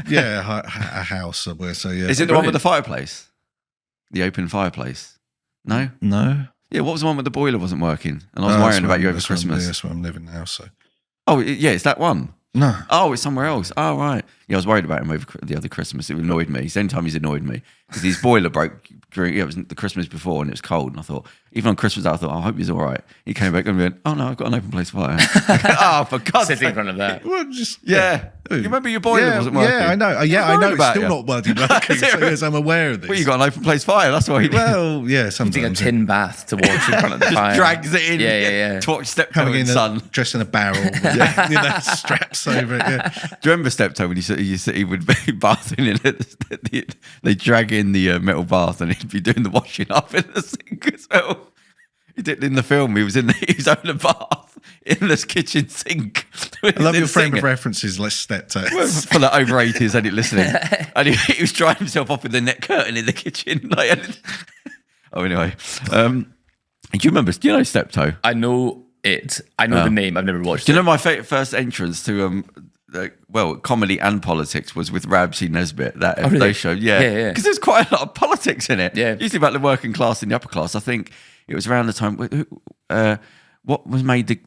S3: Yeah, a house somewhere. So yeah.
S1: Is it the one with the fireplace? The open fireplace? No.
S3: No.
S1: Yeah, what was the one with the boiler wasn't working? And I was worrying about you over Christmas.
S3: That's where I'm living now. So.
S1: Oh, yeah, it's that one.
S3: No.
S1: Oh, it's somewhere else. Oh, right. Yeah, I was worried about him over the other Christmas. It annoyed me. It's the only time he's annoyed me because his boiler broke during. It was the Christmas before and it was cold. And I thought, even on Christmas, I thought, I hope he's all right. He came back and went, oh no, I've got an open place fire. Oh, for God's sake!
S2: Sitting in front of that.
S3: Well, just
S1: Yeah. You remember your boiler wasn't working?
S3: Yeah, I know. Yeah, I know. It's still not working. So yes, I'm aware of this.
S1: Well, you got an open place fire. That's why.
S3: Well, yeah,
S2: Take a
S3: sometimes.
S2: tin bath to wash in front of the fire.
S1: Drags it in.
S2: Yeah.
S1: To watch Steptoe
S3: Coming
S1: and
S3: in
S1: Son.
S3: dressed in a barrel, with, straps over it. Yeah.
S1: Do you remember Steptoe when he said he would be bathing in it. They drag in the metal bath, and he'd be doing the washing up in the sink as well. He did in the film. He was in his own bath in this kitchen sink.
S3: I love your frame of references. Let's step to
S1: for the over 80s and it listening. And he was drying himself off with the net curtain in the kitchen. Anyway, do you remember? Do you know Steptoe?
S2: I know it. I know the name. I've never watched it.
S1: Do you know my first entrance to comedy and politics was with Ramsey Nesbitt, that
S2: really?
S1: show. Yeah. Because there's quite a lot of politics in it.
S2: Yeah.
S1: Usually about the working class and the upper class. I think it was around the time what was made the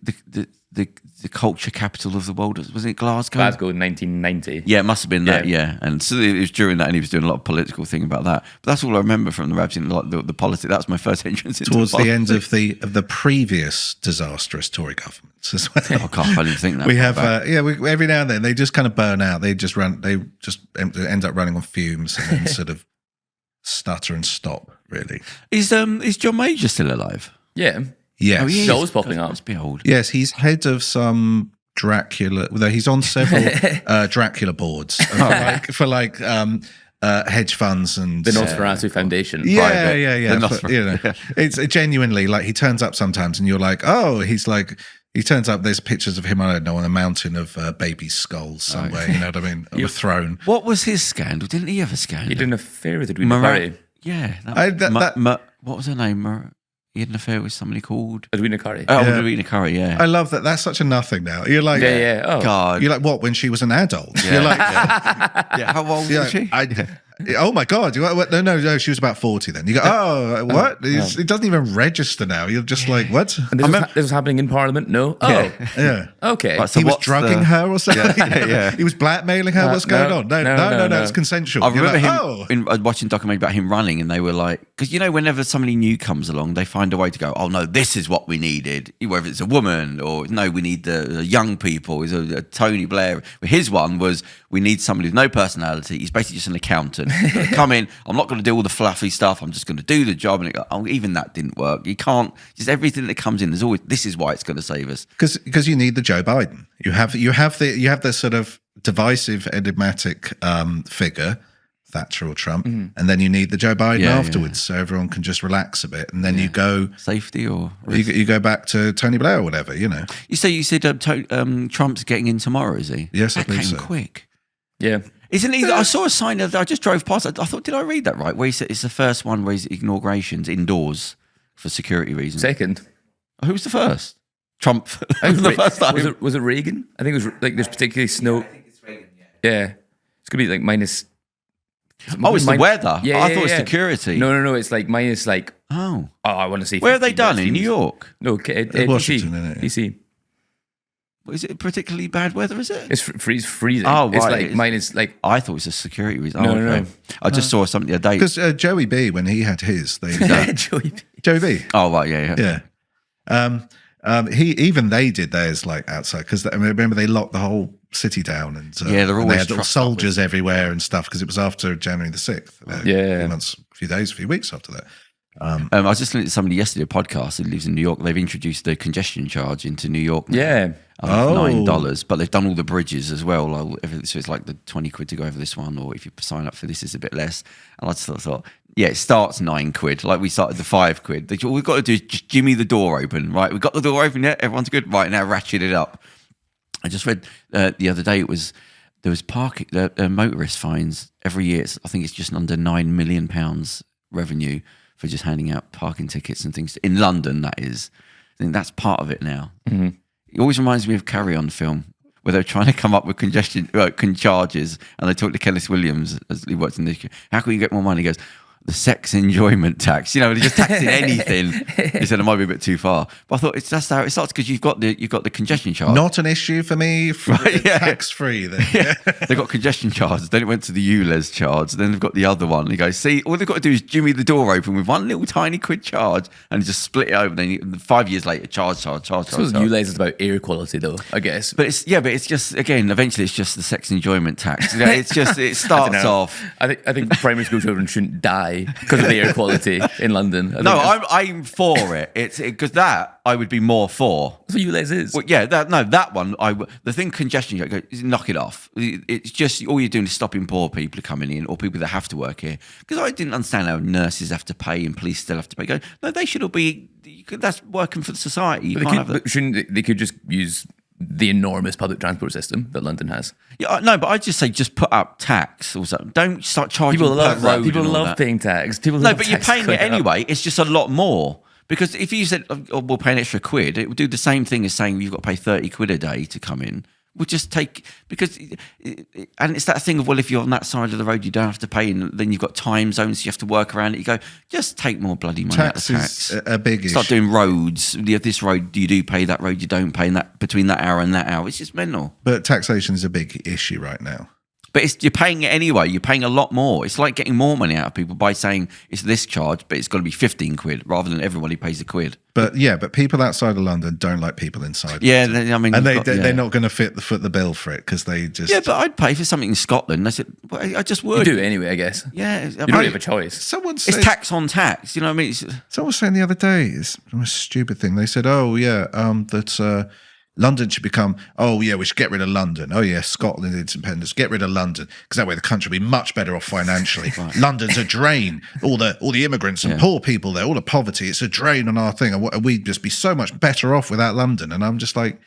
S1: culture capital of the world? Was it Glasgow?
S2: Glasgow in 1990.
S1: Yeah, it must have been that, yeah. And so it was during that, and he was doing a lot of political thing about that. But that's all I remember from the Ramsey, like the politics. That's my first entrance into
S3: towards the end
S1: politics.
S3: of the previous disastrous Tory governments as well.
S1: Oh, God, I didn't think that.
S3: We have, we every now and then they just kind of burn out. They just end up running on fumes and then sort of stutter and stop. Really,
S1: is John Major still alive?
S2: Yeah.
S3: Yes.
S1: Oh, he
S2: He's
S1: is.
S2: always popping
S1: God,
S2: up.
S1: Must be old.
S3: Yes, he's head of some Dracula. Though he's on several Dracula boards for hedge funds and
S2: The Nosferatu Foundation.
S3: Yeah. It's genuinely like he turns up sometimes, and you're like, oh, he turns up. There's pictures of him, I don't know, on a mountain of baby skulls somewhere. You know what I mean? On a throne.
S1: What was his scandal? Didn't he have a scandal?
S2: He did an affair with Edwina Curry.
S1: Yeah. What was her name? He had an affair with somebody called
S2: Edwina Curry.
S1: Edwina Curry. Yeah.
S3: I love that. That's such a nothing now. You're like,
S2: Oh.
S1: God.
S3: You're like, what? When she was an adult?
S1: Yeah.
S3: You're like,
S1: yeah. How old was she?
S3: Oh my God! No, she was about 40 then. You go, oh, what? It doesn't even register now. You're just like, what?
S2: And this was happening in Parliament? No? Oh.
S3: Yeah.
S2: Okay.
S1: Right, so
S3: he was drugging her or something?
S1: Yeah.
S3: He was blackmailing her? What's going on? No, it's consensual.
S1: I remember him watching a documentary about him running, and they were like, because whenever somebody new comes along, they find a way to go, oh no, this is what we needed. Whether it's a woman or no, we need the young people. Is a Tony Blair. His one was, we need somebody with no personality. He's basically just an accountant. Come in, I'm not going to do all the fluffy stuff. I'm just going to do the job. And even that didn't work. You can't, just everything that comes in, there's always, this is why it's going to save us.
S3: Because you need the Joe Biden. You have the sort of divisive, enigmatic figure, Thatcher or Trump, and then you need the Joe Biden afterwards, so everyone can just relax a bit, and then you go
S1: safety or
S3: you go back to Tony Blair or whatever. You
S1: said Trump's getting in tomorrow, is he?
S3: Yes, I
S1: that
S3: believe
S1: came
S3: so.
S1: Quick.
S2: Yeah.
S1: Isn't he? I saw a sign I just drove past. I thought, did I read that right? Where he said it's the first one where his inaugurations indoors for security reasons.
S2: Second.
S1: Who was the first? Trump. Was the first time.
S2: Was it Reagan? I think it was like there's particularly snow. I think it's Reagan. Yeah. It's gonna be like minus.
S1: It's the weather.
S2: Yeah,
S1: I thought it was security.
S2: No. It's like minus like.
S1: Oh,
S2: I want to see.
S1: Where are they done in New York?
S2: No,
S3: Washington, isn't it?
S2: DC.
S1: Is it particularly bad weather? Is it?
S2: It's freezing.
S1: Oh, right.
S2: It's like minus like.
S1: I thought it was a security reason.
S2: No.
S1: I just saw something the other day.
S3: Because Joey B, when he had his,
S2: Joey
S3: B.
S1: Oh, right, yeah.
S3: They did theirs like outside because remember they locked the whole city down and
S1: they're always
S3: they had little soldiers everywhere and stuff because it was after January the 6th. A few weeks after that.
S1: I was just listening to somebody yesterday, a podcast who lives in New York. They've introduced the congestion charge into New York now.
S2: Yeah.
S1: $9, but they've done all the bridges as well. So it's like the 20 quid to go over this one, or if you sign up for this, it's a bit less. And I just thought, it starts 9 quid. Like we started the 5 quid. All we've got to do is just jimmy the door open, right? We've got the door open, yeah, everyone's good. Right, now ratchet it up. I just read the other day, there was parking, motorist fines every year. I think it's just under £9 million revenue for just handing out parking tickets and things. In London, that is. I think that's part of it now. Mm-hmm. It always reminds me of Carry On film, where they're trying to come up with congestion charges, and they talk to Kenneth Williams as he works in this. How can you get more money? He goes, the sex enjoyment tax. They're just taxing anything. He said it might be a bit too far, but I thought that's how it starts because you've got the congestion charge.
S3: Not an issue for me. Tax free. Then
S1: they've got congestion charge. Then it went to the ULEZ charge. Then they've got the other one. He goes, see, all they've got to do is jimmy the door open with one little tiny quid charge and just split it open. Then 5 years later, charge.
S2: I suppose ULEZ is about air quality, though. I guess,
S1: but it's just again, eventually, it's just the sex enjoyment tax. It's just it starts off.
S2: I think primary school children shouldn't die die because of the air quality in London.
S1: No, I'm for it. It's because that I would be more for.
S2: That's what ULEZ is.
S1: Well, yeah, that one. The thing congestion. You go, knock it off. It's just all you're doing is stopping poor people coming in or people that have to work here. Because I didn't understand how nurses have to pay and police still have to pay. Go, no, they should all be. That's working for the society. You can't have that.
S2: Shouldn't they could just use the enormous public transport system that London has?
S1: Yeah, no, but I just say just put up tax or something. Don't start charging
S2: People love
S1: per
S2: that.
S1: road.
S2: People
S1: and all
S2: love
S1: that.
S2: paying tax. People
S1: No,
S2: love
S1: but you're
S2: tax
S1: paying it
S2: going up.
S1: anyway. It's just a lot more. Because if you said, oh, we'll pay an extra £1, it would do the same thing as saying you've got to pay 30 quid a day to come in. We'll just take, because, and it's that thing of, well, if you're on that side of the road, you don't have to pay, and then you've got time zones, so you have to work around it. You go, just take more bloody money out of
S3: Tax
S1: tax.
S3: is a big
S1: Start
S3: issue.
S1: doing roads. This road, you do pay, that road, you don't pay, and that between that hour and that hour. It's just mental.
S3: But taxation is a big issue right now.
S1: But you're paying it anyway. You're paying a lot more. It's like getting more money out of people by saying it's this charge, but it's got to be 15 quid rather than everybody pays a quid.
S3: But people outside of London don't like people inside.
S1: Yeah,
S3: London.
S1: I mean,
S3: and
S1: you've got-
S3: they're not going to foot the bill for it because they just.
S1: Yeah, but I'd pay for something in Scotland. I said, well, I just
S2: You
S1: would.
S2: do it anyway, I guess.
S1: Yeah,
S2: You don't have a choice.
S3: Someone
S1: it's
S3: said,
S1: tax on tax. You know what I mean?
S3: someone was saying the other day, it's a stupid thing. They said, "Oh yeah, that London should become. Oh yeah, we should get rid of London. Oh yeah, Scotland independence. Get rid of London because that way the country will be much better off financially. London's a drain. All the immigrants and poor people there, all the poverty. It's a drain on our thing, and we'd just be so much better off without London." And I'm just like,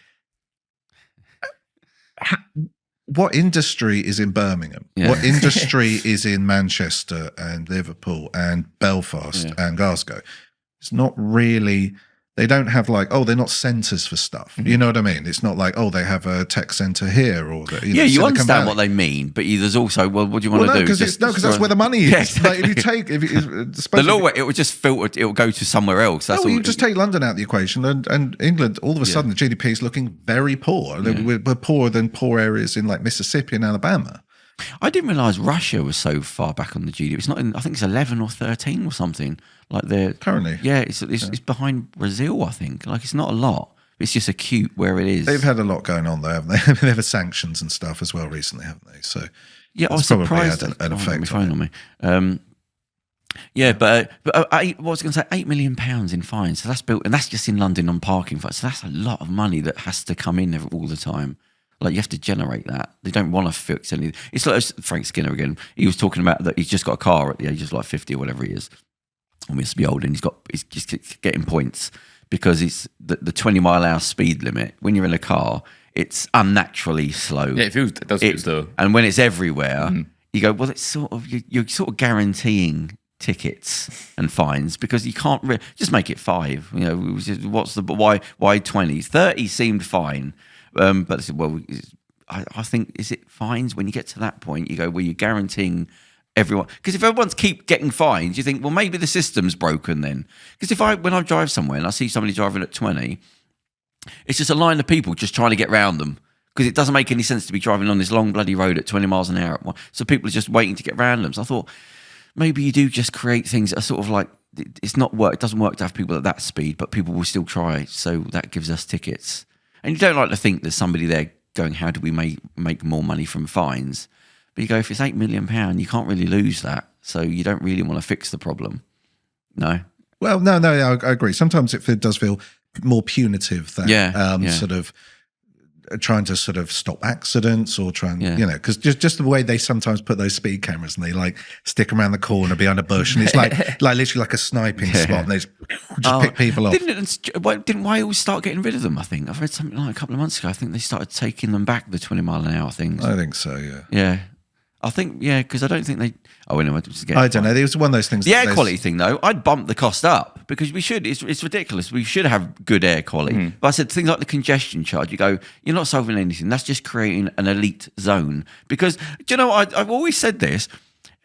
S3: what industry is in Birmingham?
S1: Yeah.
S3: What industry is in Manchester and Liverpool and Belfast and Glasgow? It's not really. They don't have they're not centres for stuff. You know what I mean? It's not like, they have a tech centre here or you
S1: you
S3: Silicon
S1: understand
S3: Valley.
S1: what they mean, but there's also, well, what do you want to do?
S3: because that's where the money is.
S1: Yeah, exactly.
S3: Like
S1: The law, it would just filter. It will go to somewhere else. That's all.
S3: you just take London out of the equation, and England, all of a sudden, the GDP is looking very poor. We're poorer than poor areas in like Mississippi and Alabama.
S1: I didn't realise Russia was so far back on the GDP. It's not. I think it's 11 or 13 or something. Like they're
S3: Currently.
S1: Yeah, it's behind Brazil. I think. Like it's not a lot. It's just acute where it is.
S3: They've had a lot going on there, haven't they? They've had sanctions and stuff as well recently, haven't they? So
S1: yeah, I was
S3: probably
S1: surprised.
S3: had an
S1: Oh,
S3: effect
S1: my phone
S3: on it.
S1: on me. Yeah, but what was I going to say? £8 million in fines. So that's built, and that's just in London on parking fines. So that's a lot of money that has to come in all the time. Like you have to generate that. They don't want to fix anything. It's like Frank Skinner again. He was talking about that he's just got a car at the age of like 50 or whatever he is. Or must be old, and he's just getting points because it's the 20-mile-an-hour speed limit. When you're in a car, it's unnaturally slow.
S2: Yeah, it does feel slow.
S1: And when it's everywhere, you go, well, it's sort of you're sort of guaranteeing tickets and fines because you can't just make it 5. You know, what's the why 20? 30 seemed fine. But I said, well, I think, is it fines when you get to that point? You go, well, you're guaranteeing everyone. Because if everyone's keep getting fines, you think, well, maybe the system's broken then. Because when I drive somewhere and I see somebody driving at 20, it's just a line of people just trying to get round them. Because it doesn't make any sense to be driving on this long bloody road at 20 miles an hour. So people are just waiting to get round them. So I thought, maybe you do just create things that are sort of like, it doesn't work to have people at that speed, but people will still try. So that gives us tickets. And you don't like to think there's somebody there going, how do we make more money from fines? But you go, if it's £8 million, you can't really lose that. So you don't really want to fix the problem. No?
S3: Well, no, I agree. Sometimes it does feel more punitive than sort of trying to sort of stop accidents or because just the way they sometimes put those speed cameras and they like stick around the corner behind a bush and it's like literally like a sniping spot and they just pick people off.
S1: Didn't Wales start getting rid of them? I think I've read something like a couple of months ago. I think they started taking them back, the 20-mile-an-hour things.
S3: I think so. Yeah.
S1: Yeah. I think, because I don't think they... Oh, anyway,
S3: I don't know. It was one of those things.
S1: The air quality thing, though, I'd bump the cost up because we should. It's ridiculous. We should have good air quality. But I said things like the congestion charge, you go, you're not solving anything. That's just creating an elite zone. Because, do you know, I've always said this,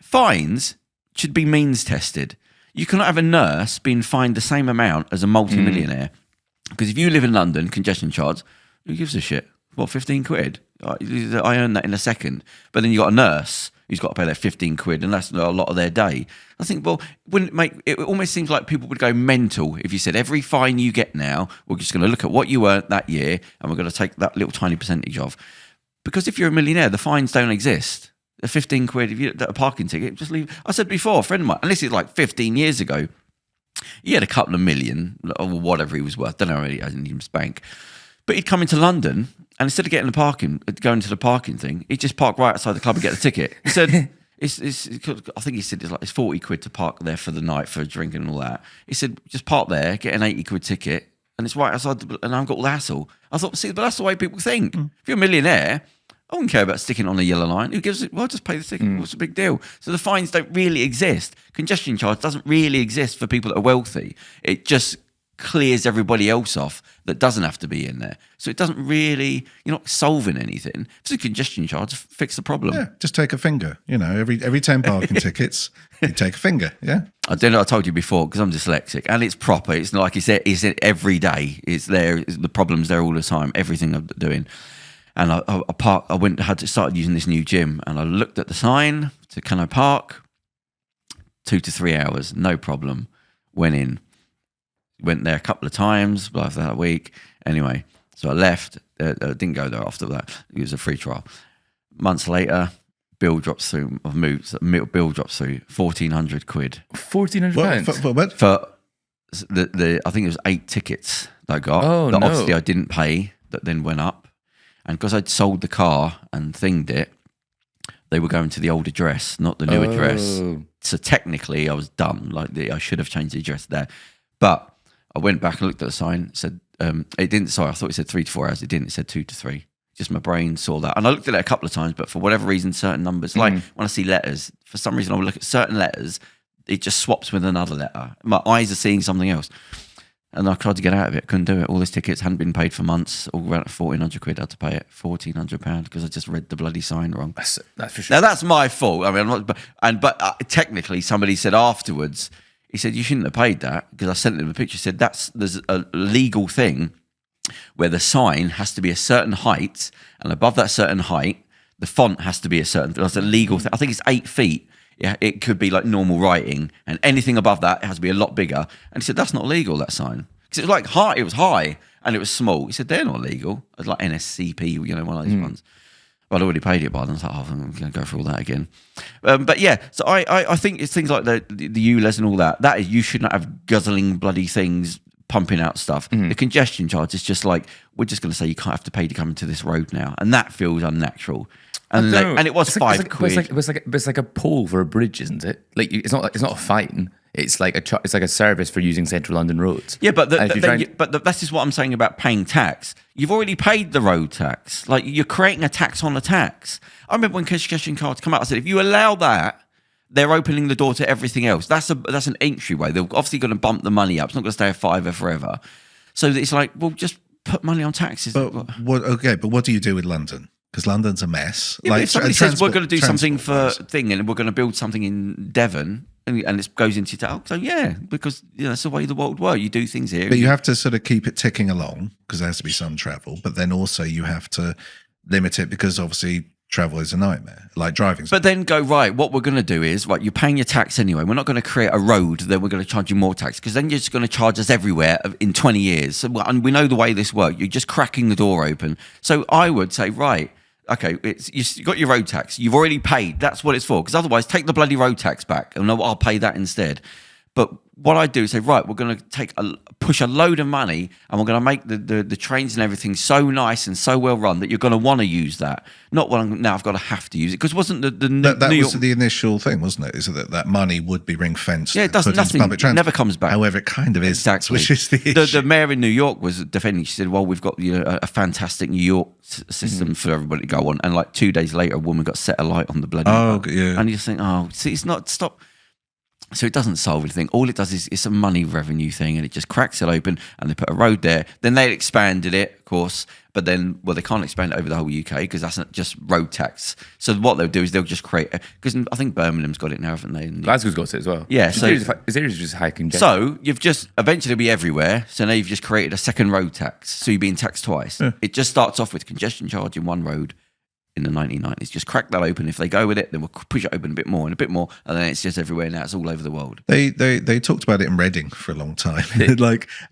S1: fines should be means tested. You cannot have a nurse being fined the same amount as a multi-millionaire. Because if you live in London, congestion charge, who gives a shit? What, 15 quid? I earn that in a second. But then you got a nurse who's got to pay that 15 quid, and that's a lot of their day. I think, well, it almost seems like people would go mental if you said every fine you get now, we're just going to look at what you earned that year, and we're going to take that little tiny percentage of. Because if you're a millionaire, the fines don't exist. a 15 quid, if you a parking ticket, just leave. I said before, a friend of mine, and this is like 15 years ago, he had a couple of million, or whatever he was worth, don't know, I didn't even spank. But he'd come into London, and instead of going to the parking thing, he'd just park right outside the club and get the ticket. He said, I think he said it's 40 quid to park there for the night for a drink and all that. He said, just park there, get an 80 quid ticket, and it's right outside, and I've got all the hassle. I thought, see, but that's the way people think. If you're a millionaire, I wouldn't care about sticking on a yellow line. Who gives it? Well, just pay the ticket. What's the big deal? So the fines don't really exist. Congestion charge doesn't really exist for people that are wealthy. It just clears everybody else off that doesn't have to be in there. So it doesn't really, you're not solving anything. If it's a congestion charge, fix the problem.
S3: Yeah, just take a finger. Every 10 parking tickets, you take a finger. Yeah.
S1: I don't know. I told you before because I'm dyslexic, and it's proper. It's not like it's every day. It's there. The problem's there all the time. Everything I'm doing. And I started using this new gym, and I looked at the sign to can I park? 2 to 3 hours, no problem. Went there a couple of times after that week. Anyway, so I left. Didn't go there after that. It was a free trial. Months later, bill drops through. Bill drops through 1,400 quid.
S2: 1,400 pounds
S3: for what?
S1: For the I think it was 8 tickets that I got.
S2: Oh,
S1: that
S2: no.
S1: Obviously I didn't pay. That then went up. And because I'd sold the car and thinged it, they were going to the old address, not the new address. So technically, I was done. I should have changed the address there. But I went back and looked at the sign. It said it didn't. Sorry, I thought it said 3 to 4 hours. It didn't. It said 2 to 3. Just my brain saw that, and I looked at it a couple of times. But for whatever reason, certain numbers, like when I see letters, for some reason I will look at certain letters. It just swaps with another letter. My eyes are seeing something else. And I tried to get out of it, couldn't do it. All these tickets hadn't been paid for months. All around 1,400 quid, I had to pay it. £1,400 because I just read the bloody sign wrong.
S2: That's for sure.
S1: Now that's my fault. I mean, I'm not. But technically, somebody said afterwards. He said you shouldn't have paid that because I sent him a picture. He said there's a legal thing where the sign has to be a certain height, and above that certain height, the font has to be a certain. That's a legal thing. I think it's 8 feet. Yeah, it could be like normal writing, and anything above that it has to be a lot bigger. And he said that's not legal, that sign, because it was like high, it was high and it was small. He said they're not legal. It was like NSCP, one of these ones. But I'd already paid it by then. I was like, I'm going to go through all that again. But yeah, so I think it's things like the ULEZ and all that. That is, you should not have guzzling bloody things pumping out stuff. The congestion charge is just like, we're just going to say you can't have to pay to come into this road now, and that feels unnatural. And it was £5 quid.
S2: It's like a toll for a bridge, isn't it? Like it's not a fine. It's like a service for using central London roads.
S1: Yeah, but this is what I'm saying about paying tax. You've already paid the road tax. Like you're creating a tax on a tax. I remember when congestion cards come out, I said if you allow that, they're opening the door to everything else. That's an entryway. They're obviously going to bump the money up. It's not going to stay a fiver forever. So it's like, well, just put money on taxes.
S3: But what do you do with London? Because London's a mess.
S1: Yeah, if somebody says we're going to do something for thing, and we're going to build something in Devon, and it goes into town, so yeah, because that's the way the world works. You do things here,
S3: but you have to sort of keep it ticking along because there has to be some travel. But then also you have to limit it because obviously travel is a nightmare, like driving.
S1: But then go, right, what we're going to do is, right, you're paying your tax anyway. We're not going to create a road, then we're going to charge you more tax because then you're just going to charge us everywhere in 20 years. So, and we know the way this works. You're just cracking the door open. So I would say, right, okay, you got your road tax. You've already paid. That's what it's for. Because otherwise, take the bloody road tax back. And I'll pay that instead. But what I do is say, right, we're going to push a load of money, and we're going to make the trains and everything so nice and so well run that you're going to want to use that. Not now I've got to have to use it because wasn't that New York...
S3: was the initial thing, wasn't it? Is that money would be ring fenced?
S1: Yeah, it does nothing. It never comes back.
S3: However, it kind of is.
S1: Exactly.
S3: Which is the issue.
S1: The mayor in New York was defending. She said, "Well, we've got a fantastic New York system for everybody to go on." And like 2 days later, a woman got set alight on the bloody.
S3: Yeah.
S1: And you just think, oh, see, it's not stop. So it doesn't solve anything. All it does is it's a money revenue thing, and it just cracks it open, and they put a road there. Then they expanded it, of course, but then, well, they can't expand it over the whole UK because that's not just road tax. So what they'll do is they'll just create, because I think Birmingham's got it now, haven't they?
S2: Glasgow's got it as well.
S1: Yeah. So
S2: this area's just high congestion.
S1: So you've just eventually be everywhere. So now you've just created a second road tax. So you're being taxed twice. Yeah. It just starts off with congestion charge in one road, in the 1990s. Just crack that open. If they go with it, then we'll push it open a bit more, and then it's just everywhere now. It's all over the world.
S3: They talked about it in Reading for a long time.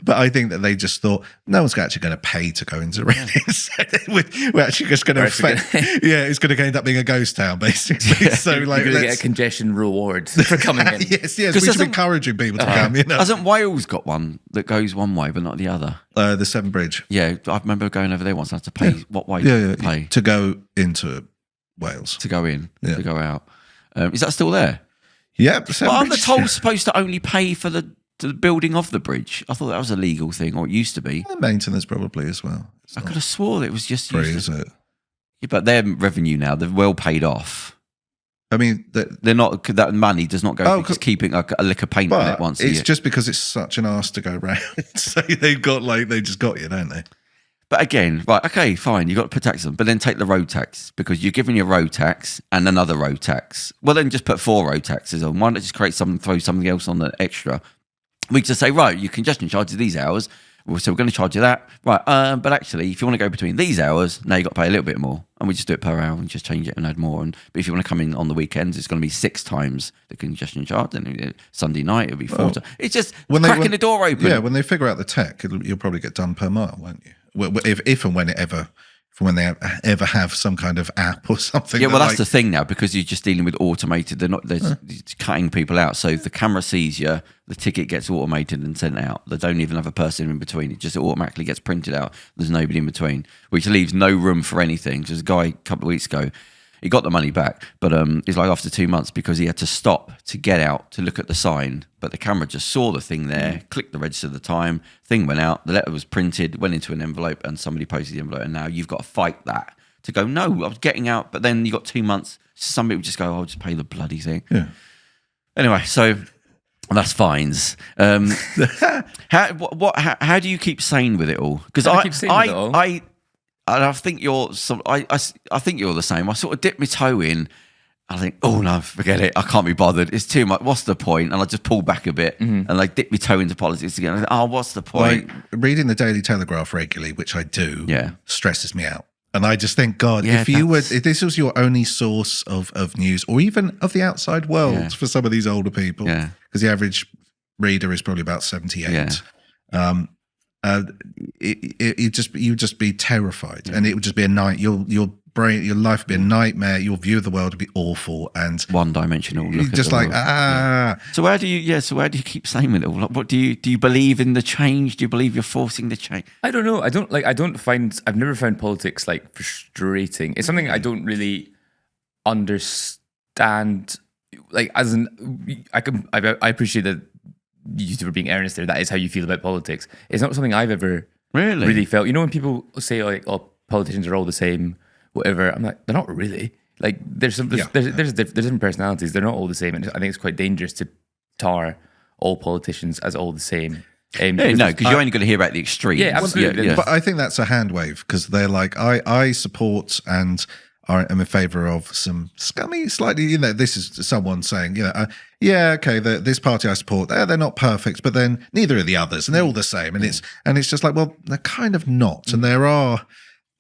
S3: But I think that they just thought no one's actually going to pay to go into Reading. So we're actually just going to it's going to end up being a ghost town basically. So
S2: you're going to get a congestion reward for coming in.
S3: yes, we should be encouraging people to come.
S1: Hasn't Wales got one that goes one way but not the other?
S3: The Severn Bridge.
S1: Yeah, I remember going over there once. I had to pay what way? Pay
S3: to go into Wales,
S1: to go in, to go out. Is that still there?
S3: Yeah,
S1: but aren't the tolls supposed to only pay for the building of the bridge? I thought that was a legal thing, or it used to be.
S3: Maintenance probably as well.
S1: I could have swore it was just
S3: free, is it?
S1: Yeah, but their revenue now, they're well paid off.
S3: I mean,
S1: they're not. That money does not go to just keeping a lick of paint on it once a year.
S3: It's just because it's such an arse to go round. So they just got you, don't they?
S1: But again, right, okay, fine, you've got to put tax on, but then take the road tax, because you're giving your road tax and another road tax. Well, then just put 4 road taxes on. Why not just throw something else on the extra? We just say, right, your congestion charge is these hours, so we're going to charge you that. Right, but actually, if you want to go between these hours, now you've got to pay a little bit more. And we just do it per hour and just change it and add more. But if you want to come in on the weekends, it's going to be 6 times the congestion charge. Then Sunday night, it'll be 4 times. It's just cracking the door open.
S3: Yeah, when they figure out the tech, you'll probably get done per mile, won't you? If and when they ever have some kind of app or something.
S1: Yeah, well, that's the thing now, because you're just dealing with automated. They're cutting people out. So if the camera sees you, the ticket gets automated and sent out. They don't even have a person in between. It just automatically gets printed out. There's nobody in between, which leaves no room for anything. There's a guy a couple of weeks ago. He got the money back, but it's like after 2 months, because he had to stop to get out to look at the sign. But the camera just saw the thing there, clicked the register of the time, thing went out, the letter was printed, went into an envelope, and somebody posted the envelope. And now you've got to fight that to go, no, I was getting out. But then you got 2 months. Some people just go, I'll just pay the bloody thing. Yeah. Anyway, so that's fines. How do you keep sane with it all? Because I think you're I think you're the same. I sort of dip my toe in. I think, oh no, forget it. I can't be bothered. It's too much. What's the point? And I just pull back a bit and like dip my toe into politics again. I think, oh, what's the point?
S3: Like, reading the Daily Telegraph regularly, which I do, stresses me out. And I just think, God, if this was your only source of news, or even of the outside world for some of these older people, because the average reader is probably about 78. You'd just be terrified, and it would just be a night. Your brain, your life would be a nightmare. Your view of the world would be awful and
S1: one-dimensional.
S3: Just like world.
S1: So where do you keep saying with it all? Like, what do you believe in the change? Do you believe you're forcing the change?
S2: I don't know. I've never found politics like frustrating. It's something I don't really understand. Like, as in, I appreciate that. You two were being earnest there. That is how you feel about politics. It's not something I've ever really felt. You know, when people say like, "Oh, politicians are all the same," whatever. I'm like, they're not really. Like, there's different personalities. They're not all the same, and I think it's quite dangerous to tar all politicians as all the same.
S1: Because you're only going to hear about the extremes.
S2: Yeah, absolutely.
S3: But I think that's a hand wave, because they're like, I support and I'm in favour of some scummy, slightly, this is someone saying, this party I support, they're not perfect, but then neither are the others, and they're all the same. And it's just like, well, they're kind of not. And there are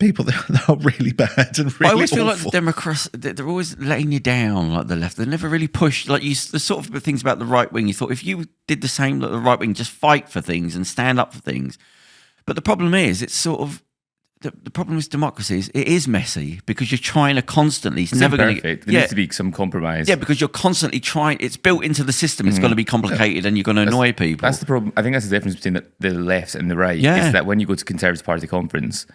S3: people that are really bad and really
S1: I always feel
S3: awful.
S1: like the Democrats, they're always letting you down, like the left. They never really push. Like, the sort of things about the right wing, you thought if you did the same, like the right wing, just fight for things and stand up for things. But the problem is, it's sort of, the problem with democracy is it is messy, because you're trying to constantly. It's never going to.
S2: There needs to be some compromise.
S1: Yeah, because you're constantly trying. It's built into the system. It's going to be complicated, and you're going to annoy people.
S2: That's the problem. I think that's the difference between the left and the right.
S1: Yeah.
S2: Is that when you go to Conservative Party conference,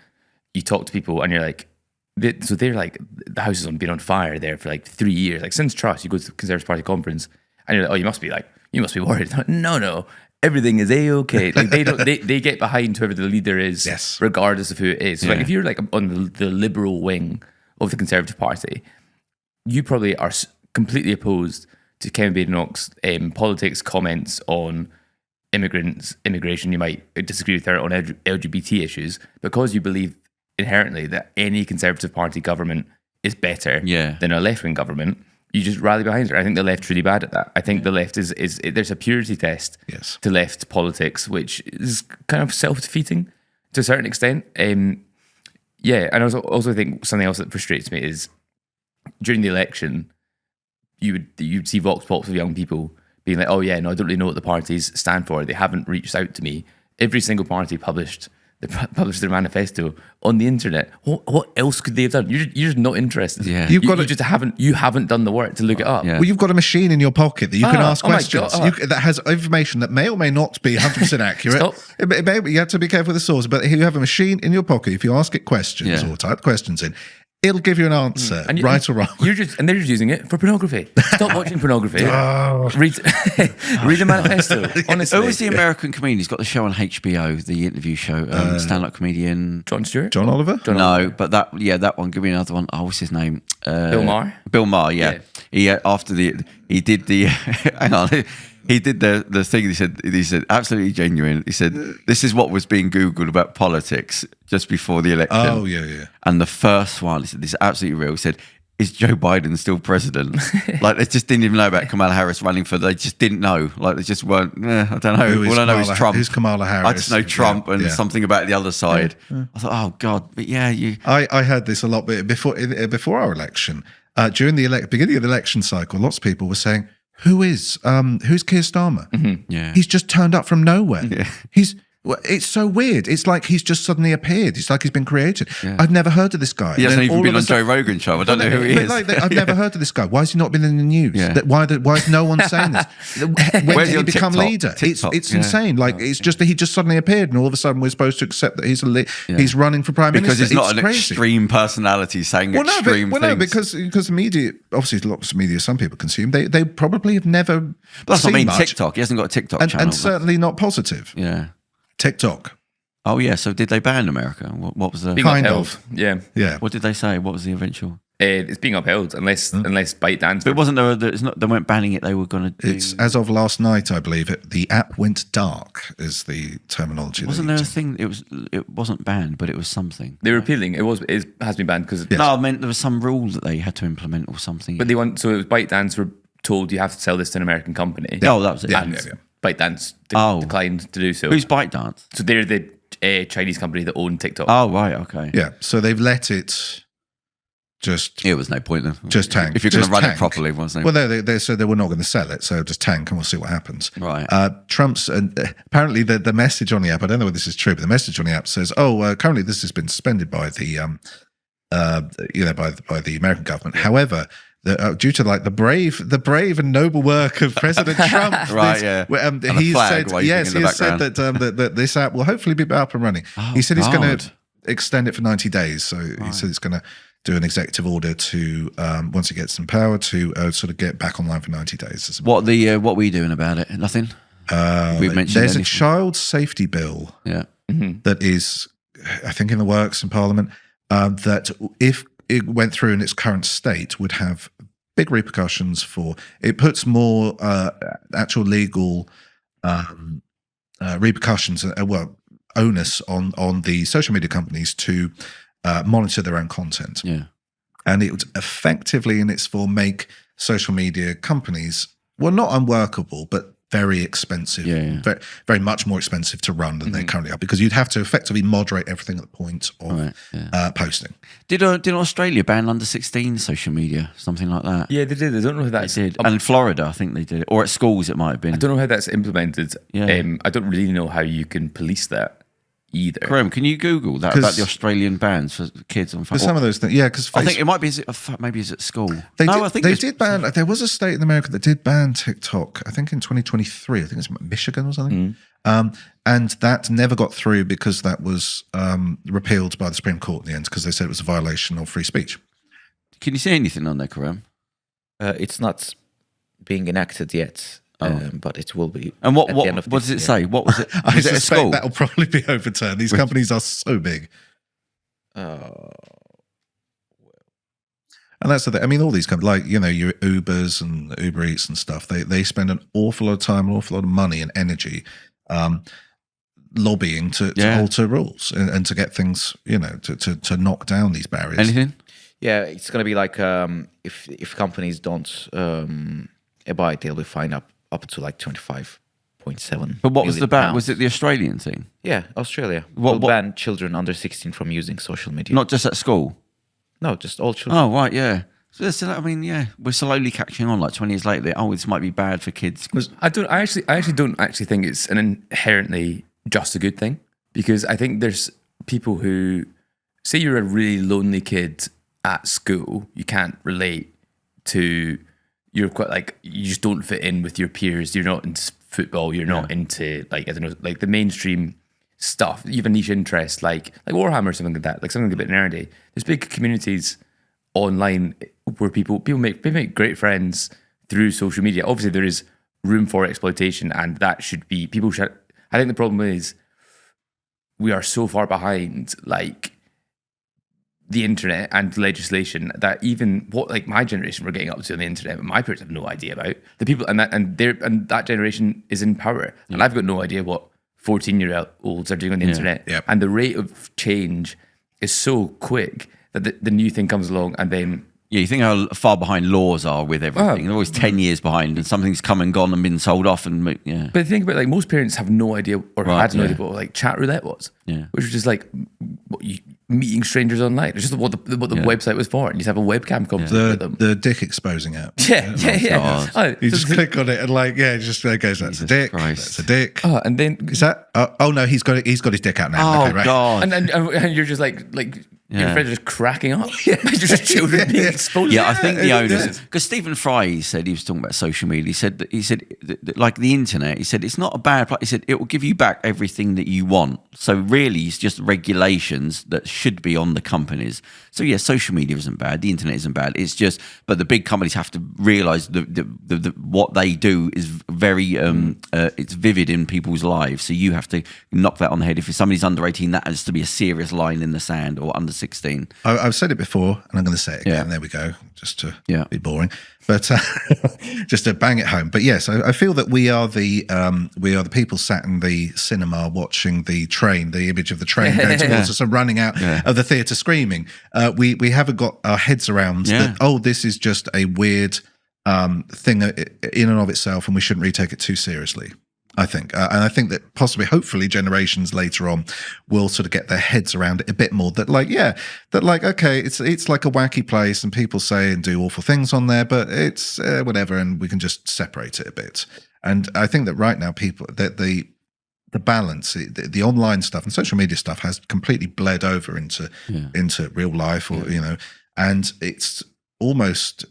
S2: you talk to people, and you're like, they're like, the house has been on fire there for like 3 years. Like, since Trust, you go to the Conservative Party conference, and you're like, oh, you must be worried. No. Everything is A-okay. Like, they get behind whoever the leader is, regardless of who it is. So like, if you're like on the liberal wing of the Conservative Party, you probably are completely opposed to Kevin Badenoch's politics comments on immigration. You might disagree with her on LGBT issues, because you believe inherently that any Conservative Party government is better than a left-wing government. You just rally behind her. I think the left's really bad at that. I think the left is there's a purity test to left politics, which is kind of self-defeating to a certain extent. Yeah, and I also think something else that frustrates me is during the election, you'd see vox pops of young people being like, "Oh yeah, no, I don't really know what the parties stand for. They haven't reached out to me." Every single party published their manifesto on the internet. What else could they have done? You're just not interested.
S1: Yeah.
S2: You haven't done the work to look it up.
S1: Yeah.
S3: Well, you've got a machine in your pocket that you can ask
S2: oh my
S3: questions
S2: God.
S3: that has information that may or may not be 100% accurate.
S2: Stop.
S3: You have to be careful with the source, but if you have a machine in your pocket, if you ask it questions
S1: Yeah.
S3: or type questions in, it'll give you an answer, right or wrong.
S2: They're just using it for pornography. Stop watching pornography. Read the manifesto. Honestly,
S1: Who was the American comedian? He's got the show on HBO, the interview show, stand-up comedian.
S2: John Stewart,
S3: John Oliver?
S1: No, but that one. Give me another one. Oh, what's his name?
S2: Bill Maher.
S1: Bill Maher. Yeah. He did the hang on. He did the thing. He said absolutely genuine. He said this is what was being Googled about politics just before the election.
S3: Oh, yeah.
S1: And the first one, he said, this is absolutely real. He said, is Joe Biden still president? Like, they just didn't even know about Kamala Harris running they just didn't know. Like, they just weren't, I don't know. All I know is Trump.
S3: Who's Kamala Harris?
S1: I just know Trump and
S3: Yeah.
S1: something about the other side. I thought, oh, God. But yeah,
S3: I heard this a lot before our election. During the beginning of the election cycle, lots of people were saying, who's Keir Starmer?
S1: Yeah.
S3: He's just turned up from nowhere. Yeah. It's so weird. It's like he's just suddenly appeared. It's like he's been created. Yeah. I've never heard of this guy.
S1: He hasn't even been on Joe Rogan's show. I don't know who he is.
S3: I've never heard of this guy. Why has he not been in the news?
S1: Yeah.
S3: Why is no one saying this? When did he become leader?
S1: TikTok.
S3: It's insane. Like it's just that he just suddenly appeared, and all of a sudden we're supposed to accept that he's running for prime minister.
S1: Because he's not an extreme personality saying extreme things.
S3: Because the media, obviously lots of media some people consume, they probably have never.
S1: But that's what I mean.
S3: much.
S1: TikTok. He hasn't got a TikTok channel.
S3: And certainly not positive.
S1: Yeah.
S3: TikTok.
S1: Oh yeah, so did they ban America? What was the
S2: being
S3: kind
S2: upheld.
S3: of?
S2: Yeah.
S1: What did they say? What was the eventual?
S2: It's being upheld unless ByteDance.
S1: But it wasn't there. It's not. They weren't banning it. They were going to do.
S3: It's as of last night, I believe. The app went dark. Is the terminology?
S1: Wasn't there a thing? It wasn't banned, but it was something.
S2: They were appealing. It has been banned because
S1: No, I meant there was some rule that they had to implement or something.
S2: But it was ByteDance were told you have to sell this to an American company.
S1: Oh, that was it.
S2: And ByteDance declined to do so.
S1: Who's ByteDance?
S2: So they're the Chinese company that own TikTok.
S1: Oh right, okay.
S3: Yeah, so they've let it just.
S1: It was no point then.
S3: Just tank.
S1: If you're going to run it properly, wasn't it?
S3: Well, they said they were not going to sell it, so just tank and we'll see what happens.
S1: Right.
S3: Trump's apparently the message on the app. I don't know whether this is true, but the message on the app says, currently this has been suspended by the by the American government. However, due to like the brave and noble work of President Trump,
S1: right?
S3: He said that this app will hopefully be up and running.
S1: Oh,
S3: he said he's going to extend it for 90 days. So he said he's going to do an executive order to once he gets in power to sort of get back online for 90 days.
S1: What were you doing about it? Nothing. We've mentioned
S3: there's a child safety bill.
S1: Yeah.
S3: That is, I think, in the works in Parliament. That if it went through in its current state would have big repercussions for it puts more actual legal repercussions onus on the social media companies to monitor their own content.
S1: Yeah.
S3: And it would effectively in its form make social media companies not unworkable but very expensive, very, very much more expensive to run than they currently are, because you'd have to effectively moderate everything at the point of posting.
S1: Did Australia ban under 16 social media, something like that?
S2: Yeah, they did. I don't know if that's...
S1: They did. And in Florida, I think they did. Or at schools, it might have been.
S2: I don't know how that's implemented.
S1: Yeah.
S2: I don't really know how you can police that either.
S1: Graham, can you Google that about the Australian bans for kids on Facebook?
S3: For some of those things, yeah, because
S1: I think it might be, maybe it's at school.
S3: I think they did ban, there was a state in America that did ban TikTok, I think in 2023, I think it's Michigan or something. And that never got through because that was repealed by the Supreme Court in the end, because they said it was a violation of free speech.
S1: Can you see anything on there, Graham?
S4: It's not being enacted yet. But it will be.
S1: And what does it say? What was it? Was
S3: I
S1: it at
S3: suspect
S1: school?
S3: that will probably be overturned. These companies are so big. And that's the thing. I mean, all these companies, like, your Ubers and Uber Eats and stuff, they spend an awful lot of time, an awful lot of money and energy lobbying to alter rules and to get things, to knock down these barriers.
S1: Anything?
S4: Yeah, it's going to be like if companies don't abide, they'll be fined up to like 25 5.7.
S1: But what was
S4: million
S1: the ban?
S4: pounds.
S1: Was it the Australian thing?
S4: Yeah, Australia.
S1: What-
S4: Will ban children under 16 from using social media.
S1: Not just at school.
S4: No, just all children.
S1: Oh, right, yeah. So, I mean, yeah, we're slowly catching on. Like 20 years later, this might be bad for kids.
S2: I actually don't think it's an inherently just a good thing, because I think there's people who say you're a really lonely kid at school, you can't relate to, you're quite like, you just don't fit in with your peers, you're not into football, you're not into like, I don't know, like the mainstream stuff, you have a niche interest like Warhammer or something like that, like something a bit nerdy. There's big communities online where people make great friends through social media. Obviously there is room for exploitation, and that should be, I think the problem is we are so far behind like the internet and legislation that even what like my generation were getting up to on the internet, but my parents have no idea about. The people and that generation is in power, and I've got no idea what 14-year-olds are doing on the internet.
S3: Yep.
S2: And the rate of change is so quick that the new thing comes along, and then
S1: Yeah, you think how far behind laws are with everything. They're always 10 years behind, and something's come and gone and been sold off. And yeah,
S2: But think about like most parents have no idea or
S1: Right,
S2: had no
S1: yeah.
S2: idea what like chat roulette was.
S1: Yeah.
S2: Which was just like meeting strangers online. It's just what the website was for, and you just have a webcam conversation with them.
S3: The dick exposing app.
S2: Yeah.
S1: God.
S2: Oh,
S3: You
S2: so
S3: just
S2: the-
S3: click on it and like, yeah, it just goes, that's a
S1: Jesus
S3: dick,
S1: Christ.
S3: that's a dick.
S2: oh, and then
S3: Is that? Oh no, he's got his dick out now.
S1: Oh,
S3: Okay, right.
S1: God.
S2: and you're just like your
S1: Yeah.
S2: friends are just cracking up. You're just children being exposed.
S1: Yeah, I think the
S3: Yeah.
S1: owners, because Stephen Fry, he was talking about social media. He said that, like the internet. He said it's not a bad place. He said it will give you back everything that you want. So really, it's just regulations that should be on the companies. So yeah, social media isn't bad. The internet isn't bad. It's just, but the big companies have to realize the what they do is very it's vivid in people's lives. So you have to knock that on the head. If somebody's under 18, that has to be a serious line in the sand, or under 16.
S3: I've said it before, and I'm going to say it again.
S1: Yeah.
S3: There we go, just to
S1: Yeah.
S3: be boring, but just to bang it home. But yes, I feel that we are the people sat in the cinema watching the train, the image of the train going towards us and running out of the theatre screaming. We haven't got our heads around that. Oh, this is just a weird thing in and of itself, and we shouldn't really take it too seriously. I think, and I think that possibly, hopefully, generations later on will sort of get their heads around it a bit more. That okay, it's like a wacky place, and people say and do awful things on there, but it's whatever, and we can just separate it a bit. And I think that right now, people that the balance, the online stuff and social media stuff has completely bled over into real life, or and it's almost.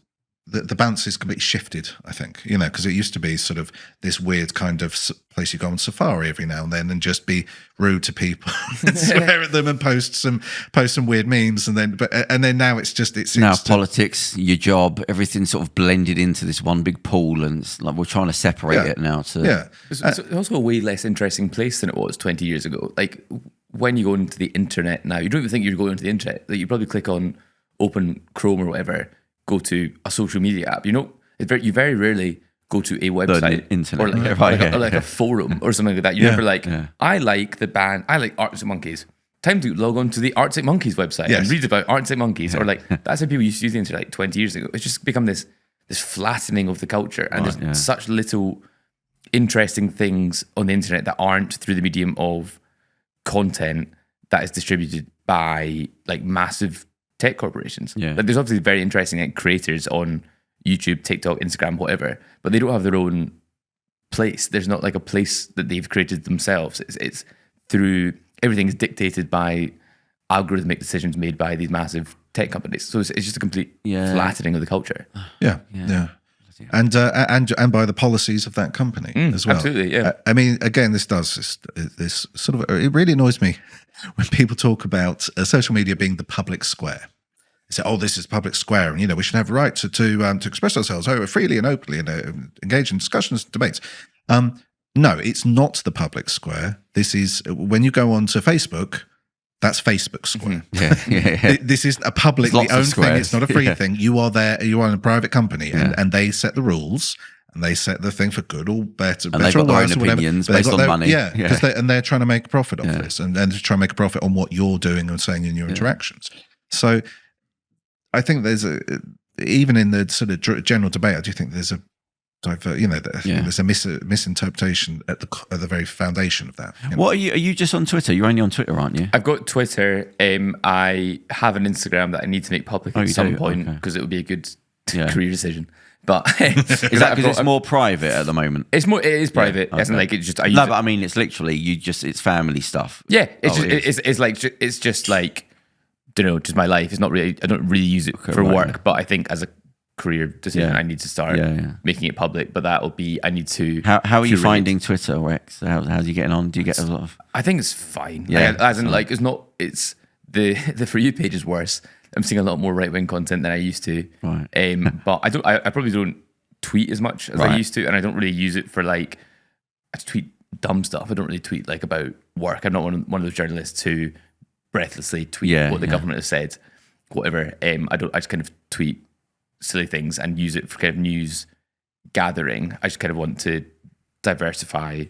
S3: The balance is completely shifted, I think, because it used to be sort of this weird kind of place you go on safari every now and then and just be rude to people, and swear at them, and post some weird memes, and then now it's
S1: Now politics, your job, everything's sort of blended into this one big pool, and it's like we're trying to separate it now.
S2: It's also a way less interesting place than it was 20 years ago. Like when you go into the internet now, you don't even think you're going into the internet. Like you probably click on open Chrome or whatever, go to a social media app. You very rarely go to a website
S1: internet,
S2: or like a forum or something like that. You're never like, I like the band, I like Arctic Monkeys. Time to log on to the Arctic Monkeys website and read about Arctic Monkeys. Or like, that's how people used to use the internet like 20 years ago. It's just become this flattening of the culture, and there's such little interesting things on the internet that aren't through the medium of content that is distributed by like massive tech corporations. Like there's obviously very interesting like creators on YouTube, TikTok, Instagram, whatever, but they don't have their own place. There's not like a place that they've created themselves. It's through, everything is dictated by algorithmic decisions made by these massive tech companies. So it's just a complete flattening of the culture.
S3: Yeah. And by the policies of that company as well.
S2: Absolutely, yeah.
S3: I mean, again, this sort of, it really annoys me when people talk about social media being the public square. They say, "Oh, this is public square, and we should have a right to express ourselves freely and openly and engage in discussions, debates." No, it's not the public square. This is when you go onto Facebook. That's Facebook Square. This is a publicly owned thing. It's not a free thing. You are there. You are in a private company, and they set the rules. And they set the thing for good or better,
S1: and they've got their own opinions based on money.
S3: And they're trying to make a profit off this, and they're trying to make a profit on what you're doing and saying in your interactions. So, I think there's even in the sort of general debate, I do think there's there's a misinterpretation at the very foundation of that.
S1: What are you just on Twitter? You're only on Twitter, aren't you?
S2: I've got Twitter. I have an Instagram that I need to make public at some point because it would be a good career decision. But
S1: is that because it's more private at the moment?
S2: It is private.
S1: Okay.
S2: Like it's just.
S1: But I mean, it's literally it's family stuff.
S2: Yeah, it's just like just my life. It's not really. I don't really use it for work, but I think as a career decision, I need to start making it public. But that will be. I need to.
S1: How are you finding Twitter or X? How's you getting on? Do you get a lot of?
S2: I think it's fine.
S1: Yeah,
S2: as in like it's not. It's the For You page is worse. I'm seeing a lot more right wing content than I used to.
S1: Right.
S2: But I probably don't tweet as much as I used to, and I don't really use it for like. I tweet dumb stuff. I don't really tweet like about work. I'm not one of those journalists who breathlessly tweet what the government has said, whatever. I just kind of tweet silly things and use it for kind of news gathering. I just kind of want to diversify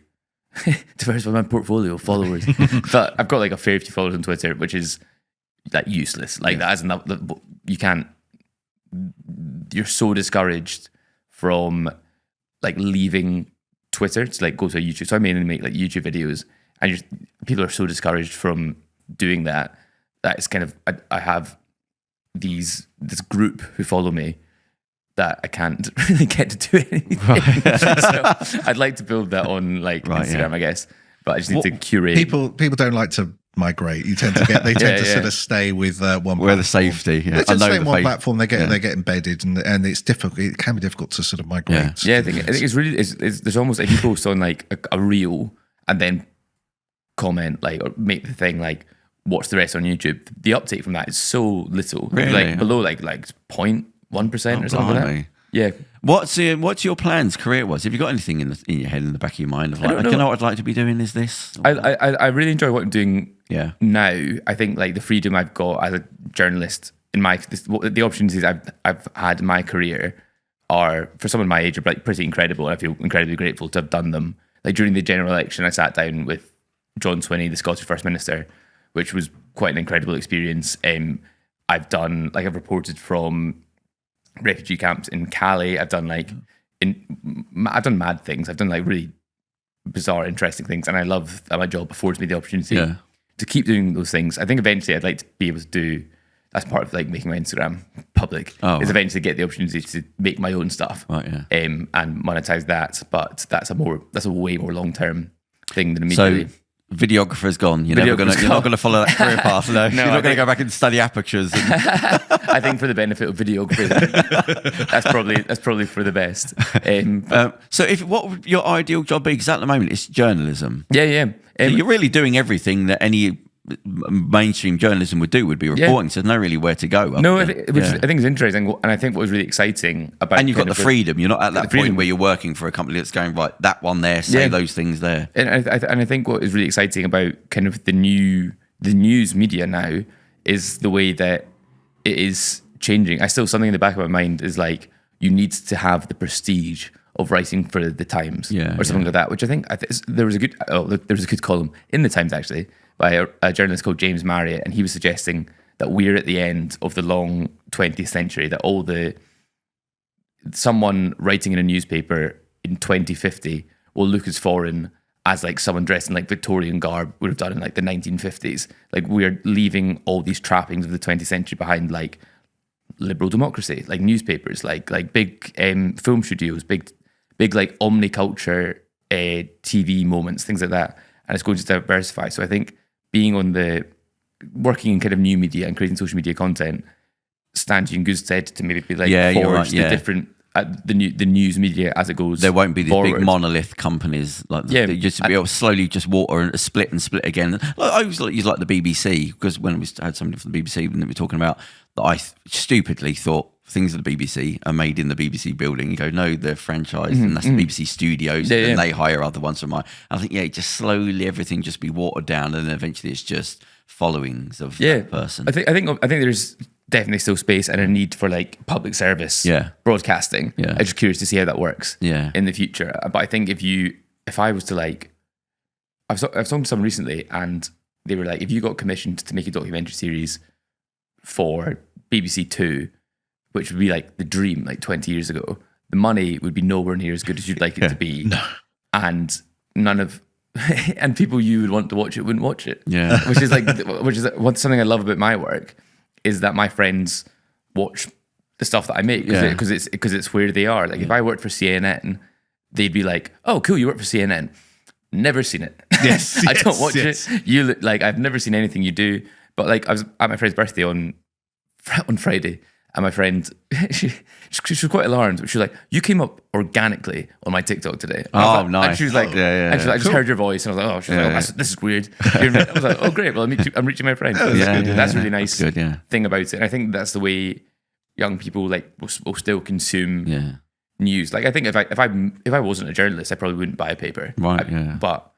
S2: my portfolio of followers. But I've got like a fair few followers on Twitter, which is like useless. Like that isn't that you can't. You're so discouraged from like leaving Twitter to like go to YouTube. So I mainly make like YouTube videos, and people are so discouraged from doing that. That it's kind of I have this group who follow me that I can't really get to do anything. So I'd like to build that on like Instagram, I guess. But I just need to curate.
S3: People don't like to migrate. You tend to get they tend to sort of stay with one platform.
S1: Where the safety. Yeah.
S3: They tend to stay in one platform. They get embedded, and it's difficult. It can be difficult to sort of migrate.
S2: Yeah, I think it's really there's almost like you post on like a reel and then comment like or make the thing like watch the rest on YouTube. The uptake from that is so little.
S1: Really?
S2: Like below like 0.1% or something like that. Yeah.
S1: What's your plans career-wise? Have you got anything in your head, in the back of your mind of like, you know what I'd like to be doing is this?
S2: I really enjoy what I'm doing now. I think like the freedom I've got as a journalist in the opportunities I've had in my career are, for someone my age, are like pretty incredible. And I feel incredibly grateful to have done them. Like during the general election, I sat down with John Swinney, the Scottish First Minister, which was quite an incredible experience. I've reported from refugee camps in Calais. I've done I've done mad things. I've done like really bizarre, interesting things, and I love that my job affords me the opportunity to keep doing those things. I think eventually I'd like to be able to do. That's part of like making my Instagram public. Is eventually get the opportunity to make my own stuff, and monetize that. But that's a way more long term thing than immediately.
S1: So, Videographer's gone. You're not going to follow that career path. No, you're not going to go back and study apertures.
S2: I think for the benefit of videography, that's probably for the best.
S1: So, what would your ideal job be? Because at the moment it's journalism.
S2: Yeah.
S1: So you're really doing everything that any mainstream journalism would be reporting. So there's no really where to go.
S2: No, I think it's interesting, and I think what was really exciting about
S1: and you've got the freedom. You're not at that point where you're working for a company that's going right. That one there, say those things there.
S2: And I think what is really exciting about kind of the news media now is the way that it is changing. Something in the back of my mind is like you need to have the prestige of writing for the Times or something like that. Which I think there was a good column in the Times actually by a journalist called James Marriott, and he was suggesting that we're at the end of the long 20th century, that someone writing in a newspaper in 2050 will look as foreign as like someone dressed in like Victorian garb would have done in like the 1950s. Like we're leaving all these trappings of the 20th century behind, like liberal democracy, like newspapers, like big film studios, big like omniculture TV moments, things like that. And it's going to diversify. So I think working in kind of new media and creating social media content stands you in good stead to maybe be like forge the different the news media as it goes.
S1: There won't be these
S2: forward.
S1: big monolith companies like they just be able to slowly just water and split again. Like, I always use like the BBC, because when we had somebody from the BBC when they were talking about that, I stupidly thought things at the BBC are made in the BBC building. You go, no, they're franchised, and that's the BBC studios, and they hire other ones from mine. I think just slowly everything just be watered down, and then eventually it's just followings of that person.
S2: I think there's definitely still space and a need for like public service broadcasting. I'm just curious to see how that works in the future. But I think if I was to like, I've talked to someone recently, and they were like, if you got commissioned to make a documentary series for BBC Two, which would be like the dream like 20 years ago, the money would be nowhere near as good as you'd like it to be. No. And none of and people you would want to watch it wouldn't watch it.
S1: Yeah.
S2: Which is something I love about my work is that my friends watch the stuff that I make because it's where they are. Like if I worked for CNN, they'd be like, "Oh, cool, you work for CNN." Never seen it.
S3: Yes,
S2: I don't watch it. You look like I've never seen anything you do. But like I was at my friend's birthday on Friday, and my friend she was quite alarmed. But she was like, "You came up organically on my TikTok today." And I was like,
S1: nice.
S2: And she was like, and she was like, "I just heard your voice," and I was like, "Oh," she's like, "Oh, this is weird." I was like, "Oh, great. Well, I'm reaching my friend." That's really nice.
S1: That's good,
S2: thing about it. And I think that's the way young people like will still consume news. Like I think if I wasn't a journalist, I probably wouldn't buy a paper.
S1: Right.
S2: But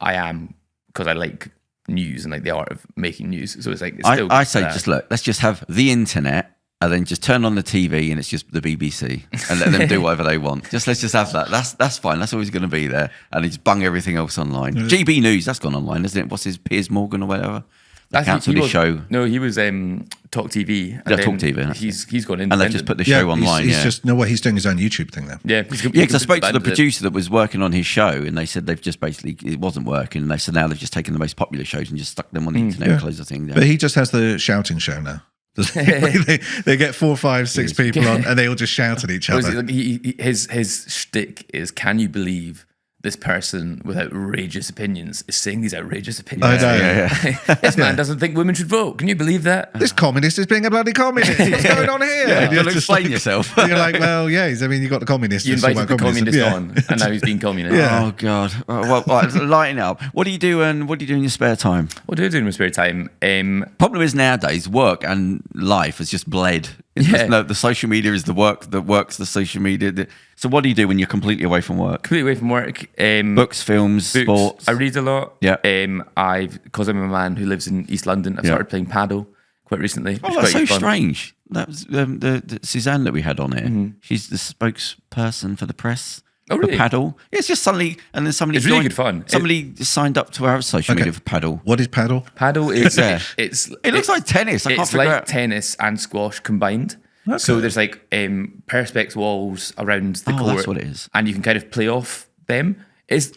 S2: I am because I like news and like the art of making news. So it's like
S1: I say just look, let's just have the internet and then just turn on the TV and it's just the BBC and let them do whatever they want. Let's just have that. That's fine. That's always going to be there. And it's bung everything else online. GB News, that's gone online, isn't it? What's his Piers Morgan or whatever? The council show.
S2: No, he was Talk TV.
S1: Yeah, Talk TV.
S2: He's gone in.
S1: And they've just put the show online.
S3: He's he's doing his own YouTube thing now.
S2: Yeah,
S1: because I spoke to the producer that was working on his show, and they said they've just basically it wasn't working, and they said now they've just taken the most popular shows and just stuck them on the internet and closed the thing down.
S3: But he just has the shouting show now. they get 4, 5, 6 people on, and they all just shout at each other.
S2: His shtick is, can you believe this person with outrageous opinions is saying these outrageous opinions?
S3: I know.
S2: This man doesn't think women should vote. Can you believe that?
S3: This communist is being a bloody communist. What's going on here?
S1: You'll explain yourself.
S3: You're like, well, yeah. You got the communist.
S2: You invited the communist on, and now he's being communist.
S3: Yeah.
S1: Oh God! Well, lighten up. What do you do? And what do you do in your spare time?
S2: What do I do in my spare time?
S1: Problem is nowadays, work and life has just bled. The social media is the work that works the social media. So what do you do when you're completely away from work?
S2: Completely away from work.
S1: Books, films, sports.
S2: I read a lot.
S1: Yeah.
S2: Because I'm a man who lives in East London, I've started playing paddle quite recently.
S1: Oh, that's so strange. That was the Suzanne that we had on here. She's the spokesperson for the press.
S2: Oh, really?
S1: For paddle. Yeah, it's just suddenly, and then somebody
S2: It's really good fun.
S1: Somebody signed up to our social media for paddle.
S3: What is paddle?
S2: Paddle is
S1: It looks like tennis. I can't figure out.
S2: It's like tennis and squash combined. Okay. So there's like perspex walls around the court.
S1: That's what it is.
S2: And you can kind of play off them.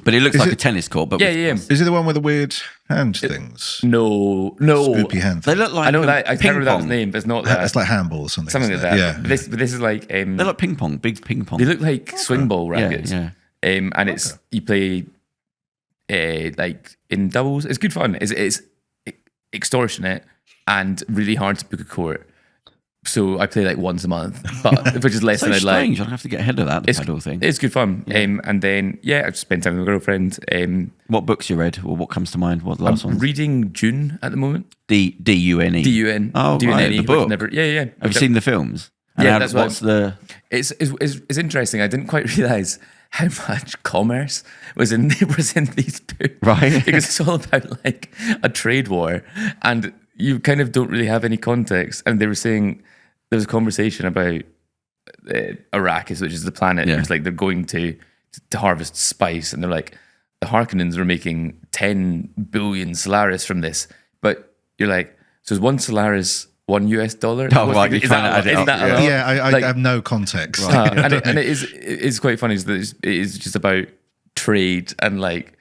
S1: But it looks like a tennis court. But
S2: yeah.
S3: Is it the one with the weird hand things?
S2: No.
S3: Scoopy hand.
S1: They look like
S2: I know that. I can't remember that name, but it's not that.
S3: It's like handball or something.
S2: Something like that.
S3: Yeah.
S2: But this is like
S1: they look like ping pong, big ping pong.
S2: They look like swing ball rackets.
S1: Yeah.
S2: And it's you play like in doubles. It's good fun. It's extortionate and really hard to book a court. So I play like once a month, but which is less than I'd like.
S1: Strange. I'll have to get ahead of that. The paddle thing.
S2: It's good fun. And then I just spend time with my girlfriend.
S1: What books you read, or what comes to mind? What the last one?
S2: I'm reading Dune at the moment.
S1: D-U-N-E.
S2: D-U-N.
S1: Oh,
S2: D-U-N-E,
S1: right, the book.
S2: Yeah.
S1: Have you seen the films? And
S2: Yeah, that's
S1: what's the.
S2: It's interesting. I didn't quite realise how much commerce was in these books.
S1: Right.
S2: Because it's all about like a trade war, and you kind of don't really have any context. And they were saying there was a conversation about Arrakis, which is the planet.
S1: Yeah.
S2: It's like they're going to harvest spice, and they're like, the Harkonnens are making 10 billion Solaris from this. But you're like, so is one Solaris $1 US?
S1: Oh, right,
S2: Is that a lot?
S3: Yeah, I
S2: Like,
S3: have no context.
S2: and it is quite funny that it is just about trade and like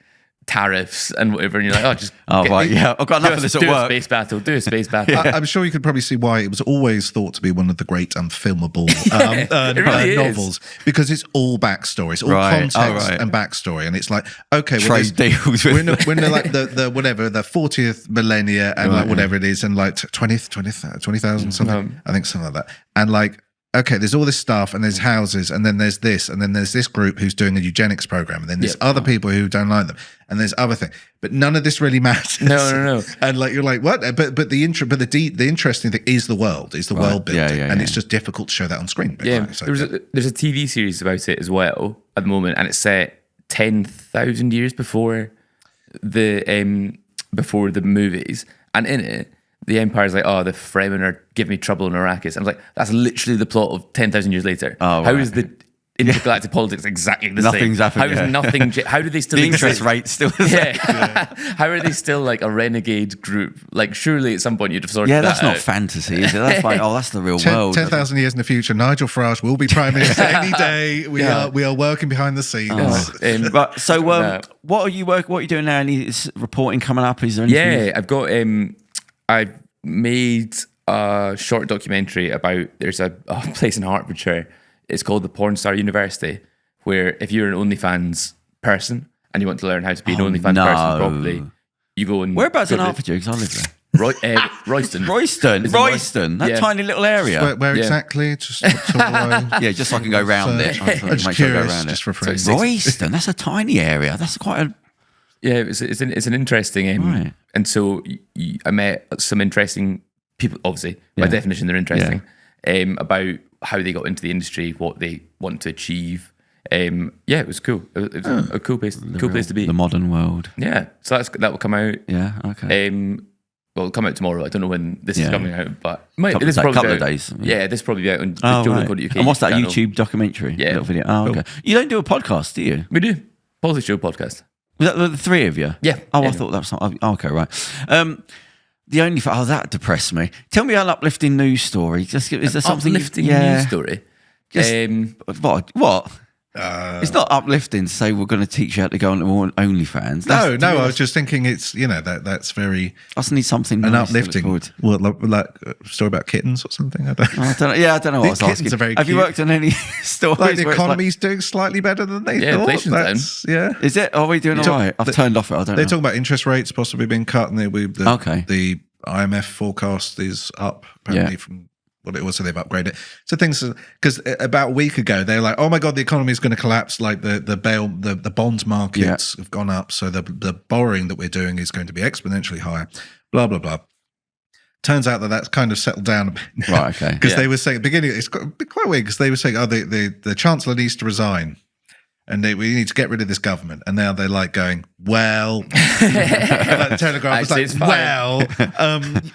S2: tariffs and whatever, and you're like,
S1: I've got enough of this at work.
S2: Do a space battle.
S3: I'm sure you could probably see why it was always thought to be one of the great unfilmable
S2: really
S3: novels, because it's all backstory, it's all context and backstory, and it's like, okay, well,
S1: trade deals.
S3: We're in like the whatever the 40th millennia, and like whatever it is, and like 20,000 something, I think something like that, and like. Okay, there's all this stuff, and there's houses, and then there's this, and then there's this group who's doing a eugenics program, and then there's other people who don't like them, and there's other thing, but none of this really matters.
S2: No.
S3: And like you're like, what? But the interesting thing is the world, world building, and it's just difficult to show that on screen.
S2: Yeah,
S3: so,
S2: there's a TV series about it as well at the moment, and it's set 10,000 years before the movies, and in it. The Empire's like, the Fremen are giving me trouble in Arrakis. I was like, that's literally the plot of 10,000 years later.
S1: Oh,
S2: How
S1: right.
S2: is the intergalactic politics exactly the
S1: Nothing's
S2: same?
S1: happened,
S2: How is
S1: yeah.
S2: nothing? How do they still
S1: The interest
S2: exist?
S1: rate still the same.
S2: Yeah. How are they still like a renegade group? Like, surely at some point you'd have sorted
S1: Yeah,
S2: that
S1: that's not
S2: out.
S1: fantasy, is it? That's like, oh, that's the real world.
S3: 10,000 years in the future, Nigel Farage will be Prime Minister any day. We are working behind the scenes.
S1: But so, what are you What are you doing now? Any reporting coming up? Is there anything?
S2: Yeah, I've got. I've made a short documentary about. There's a place in Hertfordshire. It's called the Porn Star University, where if you're an OnlyFans person and you want to learn how to be an OnlyFans person properly, you go and
S1: Whereabouts in
S2: go to
S1: Hertfordshire? Because I live there.
S2: Royston.
S1: Royston, that
S2: Yeah.
S1: tiny little area.
S3: Where exactly? Just sort of,
S1: Yeah, just so I can go round it. I
S3: I'm just curious, just for free.
S1: Royston, that's a tiny area. That's quite a.
S2: Yeah, it's an interesting.
S1: Right.
S2: And so I met some interesting people. Obviously, by definition, they're interesting. About how they got into the industry, what they want to achieve. It was cool. It was a cool place to be.
S1: The modern world.
S2: Yeah, so that will come out.
S1: Yeah, okay.
S2: Well, it'll come out tomorrow. I don't know when this is coming out, but
S1: Couple
S2: this
S1: of
S2: probably
S1: days.
S2: out. Yeah, this probably be out on the
S1: Oh,
S2: Joe
S1: right.
S2: Cody UK
S1: And what's that
S2: channel.
S1: YouTube documentary?
S2: Yeah.
S1: Little video. Oh, okay. You don't do a podcast, do you?
S2: We do. Politics Show podcast.
S1: Was that the three of you?
S2: Yeah.
S1: Oh,
S2: Yeah.
S1: I thought that was not. Oh, okay, right. The only that depressed me. Tell me an uplifting news story. Just is there something
S2: Uplifting news story.
S1: What? It's not uplifting to say we're going to teach you how to go on OnlyFans.
S3: No, I was just thinking it's that's very
S1: I just need something
S3: an
S1: nice to look
S3: uplifting.
S1: forward to.
S3: What, like a story about kittens or something? I don't know.
S1: I don't know. Yeah, I don't know what I was
S3: Kittens
S1: asking.
S3: are very
S1: Have you
S3: cute.
S1: worked on any stories?
S3: Like the
S1: where it's
S3: economy's doing slightly better than they
S2: Yeah,
S3: thought.
S2: inflation's
S3: That's, yeah.
S1: Is it? Are we doing all right? I've turned off it. I don't know.
S3: They're talking about interest rates possibly being cut, and the IMF forecast is up apparently from what it was, so they've upgraded it. So things, because about a week ago they're like, oh my god, the economy is going to collapse. Like the bonds markets have gone up, so the borrowing that we're doing is going to be exponentially higher. Blah blah blah. Turns out that's kind of settled down a bit now.
S1: Right, okay.
S3: Because they were saying at the beginning, it's quite weird because they were saying, oh, the Chancellor needs to resign. And we need to get rid of this government. And now they're like going, well, like the Telegraph was
S2: Actually,
S3: like,
S2: it's fine.
S3: well,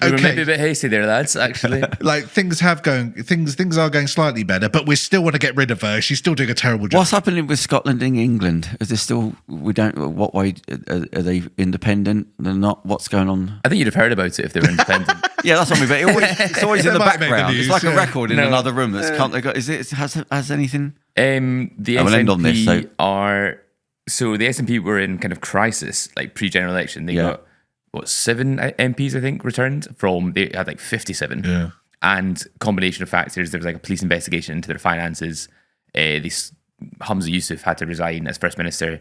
S2: We were maybe a
S3: okay.
S2: bit hasty there, lads, actually.
S3: Like things are going slightly better, but we still want to get rid of her. She's still doing a terrible job.
S1: What's happening with Scotland and England? Is there still what way are they independent? They're not. What's going on?
S2: I think you'd have heard about it if they were independent.
S1: Yeah, that's what I mean. But it's always in
S3: They
S1: the
S3: might make the
S1: background.
S3: news,
S1: It's like a
S3: yeah.
S1: record in
S2: No.
S1: another room. That's can't. They got? Is it? Has anything?
S2: The
S1: I will end on this,
S2: SNP
S1: so-
S2: are so the SNP were in kind of crisis, like pre-general election. They got 7 MPs, I think, returned from. They had like 57.
S3: Yeah.
S2: And combination of factors. There was like a police investigation into their finances. Hamza Yusuf had to resign as first minister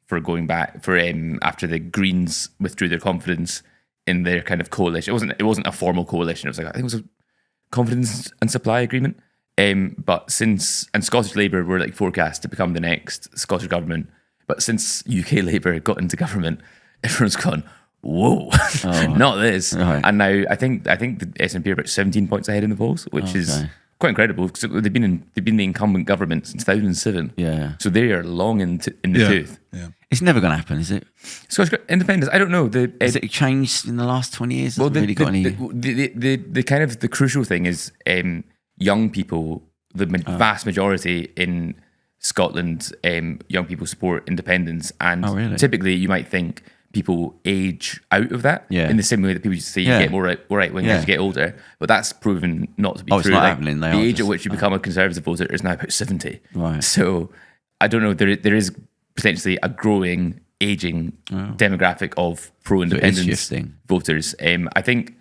S2: for going back after the Greens withdrew their confidence in their kind of coalition. It wasn't a formal coalition. It was like, I think it was a confidence and supply agreement. But since Scottish Labour were like forecast to become the next Scottish government, but since UK Labour got into government, everyone's gone, whoa, not this.
S1: Right.
S2: And now I think the SNP are about 17 points ahead in the polls, which is quite incredible because they've been the incumbent government since 2007.
S1: Yeah.
S2: So they are long in the tooth.
S3: Yeah.
S1: It's never going to happen, is it?
S2: Scottish independence. I don't know.
S1: Has it changed in the last 20 years?
S2: Well,
S1: Hasn't really got any.
S2: the kind of the crucial thing is young people. The vast majority in Scotland, young people support independence, and
S1: really?
S2: typically you might think people age out of that.
S1: Yeah.
S2: In the same way that people used to say you get more right wing as you get older, but that's proven not to be
S1: Oh, it's
S2: true.
S1: not happening. They
S2: The
S1: are
S2: age at
S1: just-
S2: which you become a conservative voter is now about 70.
S1: Right.
S2: So I don't know. There is potentially a growing, aging demographic of pro-independence
S1: shifting.
S2: voters. I think,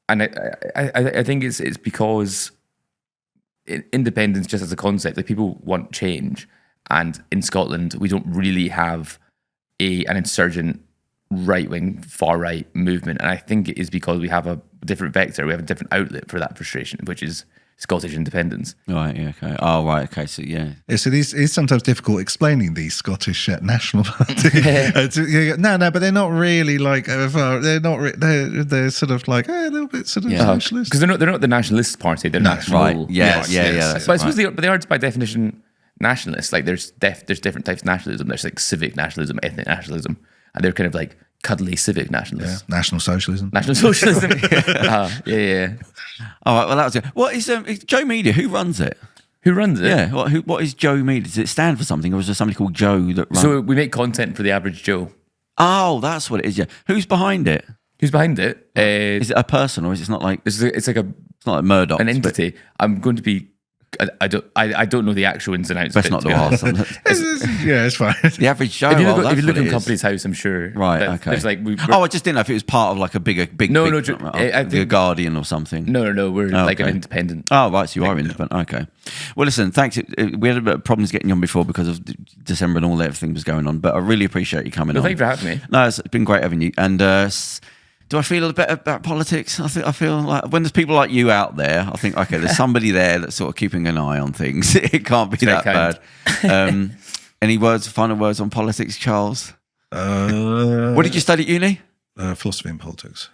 S2: and I think it's because independence just as a concept, like people want change, and in Scotland we don't really have an insurgent right-wing far-right movement, and I think it is because we have a different vector, we have a different outlet for that frustration, which is Scottish independence.
S1: Right. Yeah. Okay. Oh, right. Okay. So yeah.
S3: So it's sometimes difficult explaining the Scottish National Party. But they're not really like they're not. They're sort of like a little bit sort of nationalist.
S2: Because they're not the nationalist party, they're national.
S1: Right. Yeah. Yeah. That's
S2: But I suppose
S1: right.
S2: they are by definition nationalists. Like there's different types of nationalism. There's like civic nationalism, ethnic nationalism, and they're kind of like cuddly civic nationalists.
S3: National socialism.
S2: National socialism. Yeah.
S1: All right. Well, that was it. What is Joe Media? Who runs it?
S2: Who runs it?
S1: Yeah. What is Joe Media? Does it stand for something, or is there somebody called Joe that runs?
S2: So we make content for the average Joe.
S1: Oh, that's what it is. Yeah. Who's behind it?
S2: Who's behind it?
S1: Is it a person, or is it not like
S2: It's like
S1: it's not like Murdoch?
S2: an entity. I'm going to be. I don't know the actual ins and outs.
S1: Best
S2: of it,
S1: not
S2: to
S1: to
S2: be honest.
S1: ask.
S3: Yeah, it's fine.
S1: The average Joe.
S2: If you
S1: oh,
S2: look,
S1: that's
S2: if you look
S1: what
S2: in
S1: it is.
S2: Company's House, I'm sure.
S1: Right.
S2: that
S1: Okay.
S2: There's like
S1: I just didn't know if it was part of like a big.
S2: No,
S1: big,
S2: I
S1: the
S2: think-
S1: Guardian or something.
S2: no. We're like an
S1: okay.
S2: independent.
S1: Oh, right. So you are independent. Okay. Well, listen, thanks. We had a bit of problems getting you on before because of December and all that everything was going on, but I really appreciate you coming on.
S2: Thank you for having me.
S1: No, it's been great having you. And do I feel a bit about politics? I feel like when there's people like you out there, I think, okay, there's somebody there that's sort of keeping an eye on things. It can't be that bad. Any final words on politics, Charles? What did you study at uni?
S3: Philosophy and politics.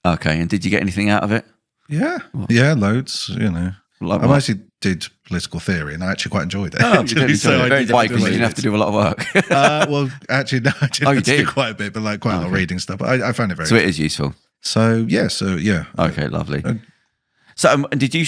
S1: Okay, and did you get anything out of it?
S3: Yeah, yeah, loads.
S1: Like
S3: I
S1: what?
S3: mostly did political theory, and I actually quite enjoyed it.
S1: Oh, you
S3: actually,
S1: did
S3: so
S1: enjoy
S3: I
S1: it.
S3: did
S1: Why?
S3: do
S1: Because you
S3: it.
S1: didn't have to do a lot of work.
S3: Well, actually, no, I did
S1: Oh, you
S3: have to do
S1: did?
S3: quite a bit, but like quite a lot of reading stuff. But I found it very.
S1: So it is useful.
S3: So yeah.
S1: Okay, lovely. So did you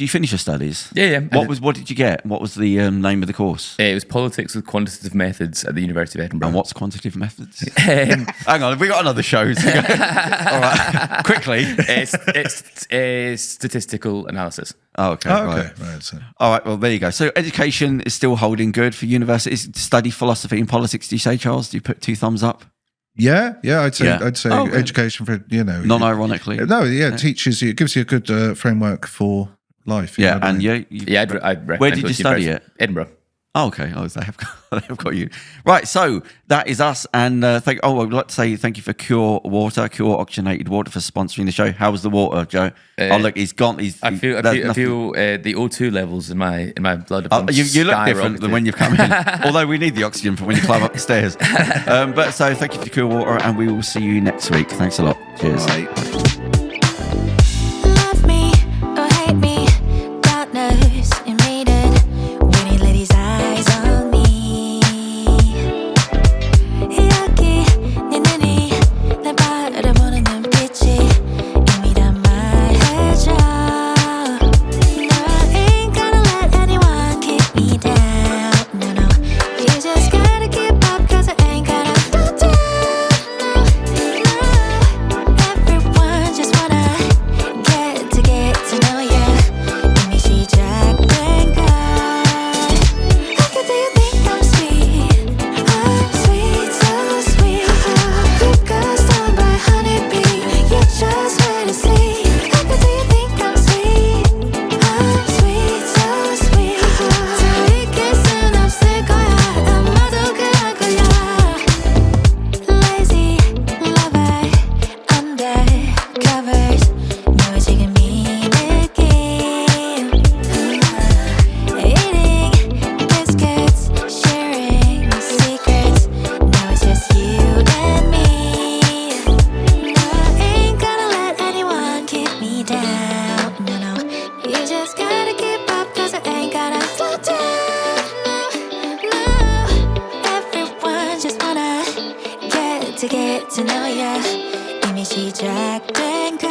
S1: finish your studies?
S2: Yeah.
S1: What did you get? What was the name of the course?
S2: It was politics with quantitative methods at the University of Edinburgh.
S1: And what's quantitative methods? Hang on, we got another show. To go. All right, quickly.
S2: It's statistical analysis.
S1: Oh, okay.
S3: Oh,
S1: Right.
S3: okay, right. So.
S1: All right. Well, there you go. So education is still holding good for universities. Study philosophy and politics. Do you say, Charles? Do you put 2 thumbs up?
S3: Yeah, I'd say
S1: Oh, good.
S3: education for
S1: Non-ironically.
S3: No, yeah, it teaches you, it gives you a good framework for life.
S1: Yeah,
S3: know what I
S1: and
S3: mean?
S2: Yeah, I'd recommend
S1: Where did
S2: going
S1: you
S2: to
S1: study
S2: university.
S1: it?
S2: Edinburgh.
S1: Oh, okay. Oh, they have got you. Right. So that is us. And I'd like to say thank you for Cure Oxygenated Water for sponsoring the show. How was the water, Joe? Oh, look, he's gone.
S2: I feel the O2 levels in my blood. Have gone
S1: You look different than
S2: skyrocketed.
S1: when you've come in. Although we need the oxygen for when you climb up the stairs. But so thank you for the Cure Water, and we will see you next week. Thanks a lot. Cheers.
S3: Bye.
S5: Love me or hate me, God knows you made it when he let his eyes on me. 여기 네 눈이 날 바라보는 눈빛이 이미 다 말해줘. No, I ain't gonna let anyone keep me down. No, you just gotta keep up 'cause I ain't gonna slow down. No, everyone just wanna get to know ya. 이미 시작된 걸. How do you think I'm sweet? I'm sweet, so sweet. You got stung by honeybee. You just wait and see. How do you think I'm sweet? I'm sweet, so sweet. 들이킬 순 없을 거야. 아마도 그럴 거야. Lazy lover under covers. 너 지금 이 느낌. Eating biscuits, sharing secrets. Now it's just you and me. No, I ain't gonna let anyone keep me down. No, you just gotta keep up 'cause I ain't gonna slow down. No, everyone just wanna get to know ya. 이미 시작된 걸.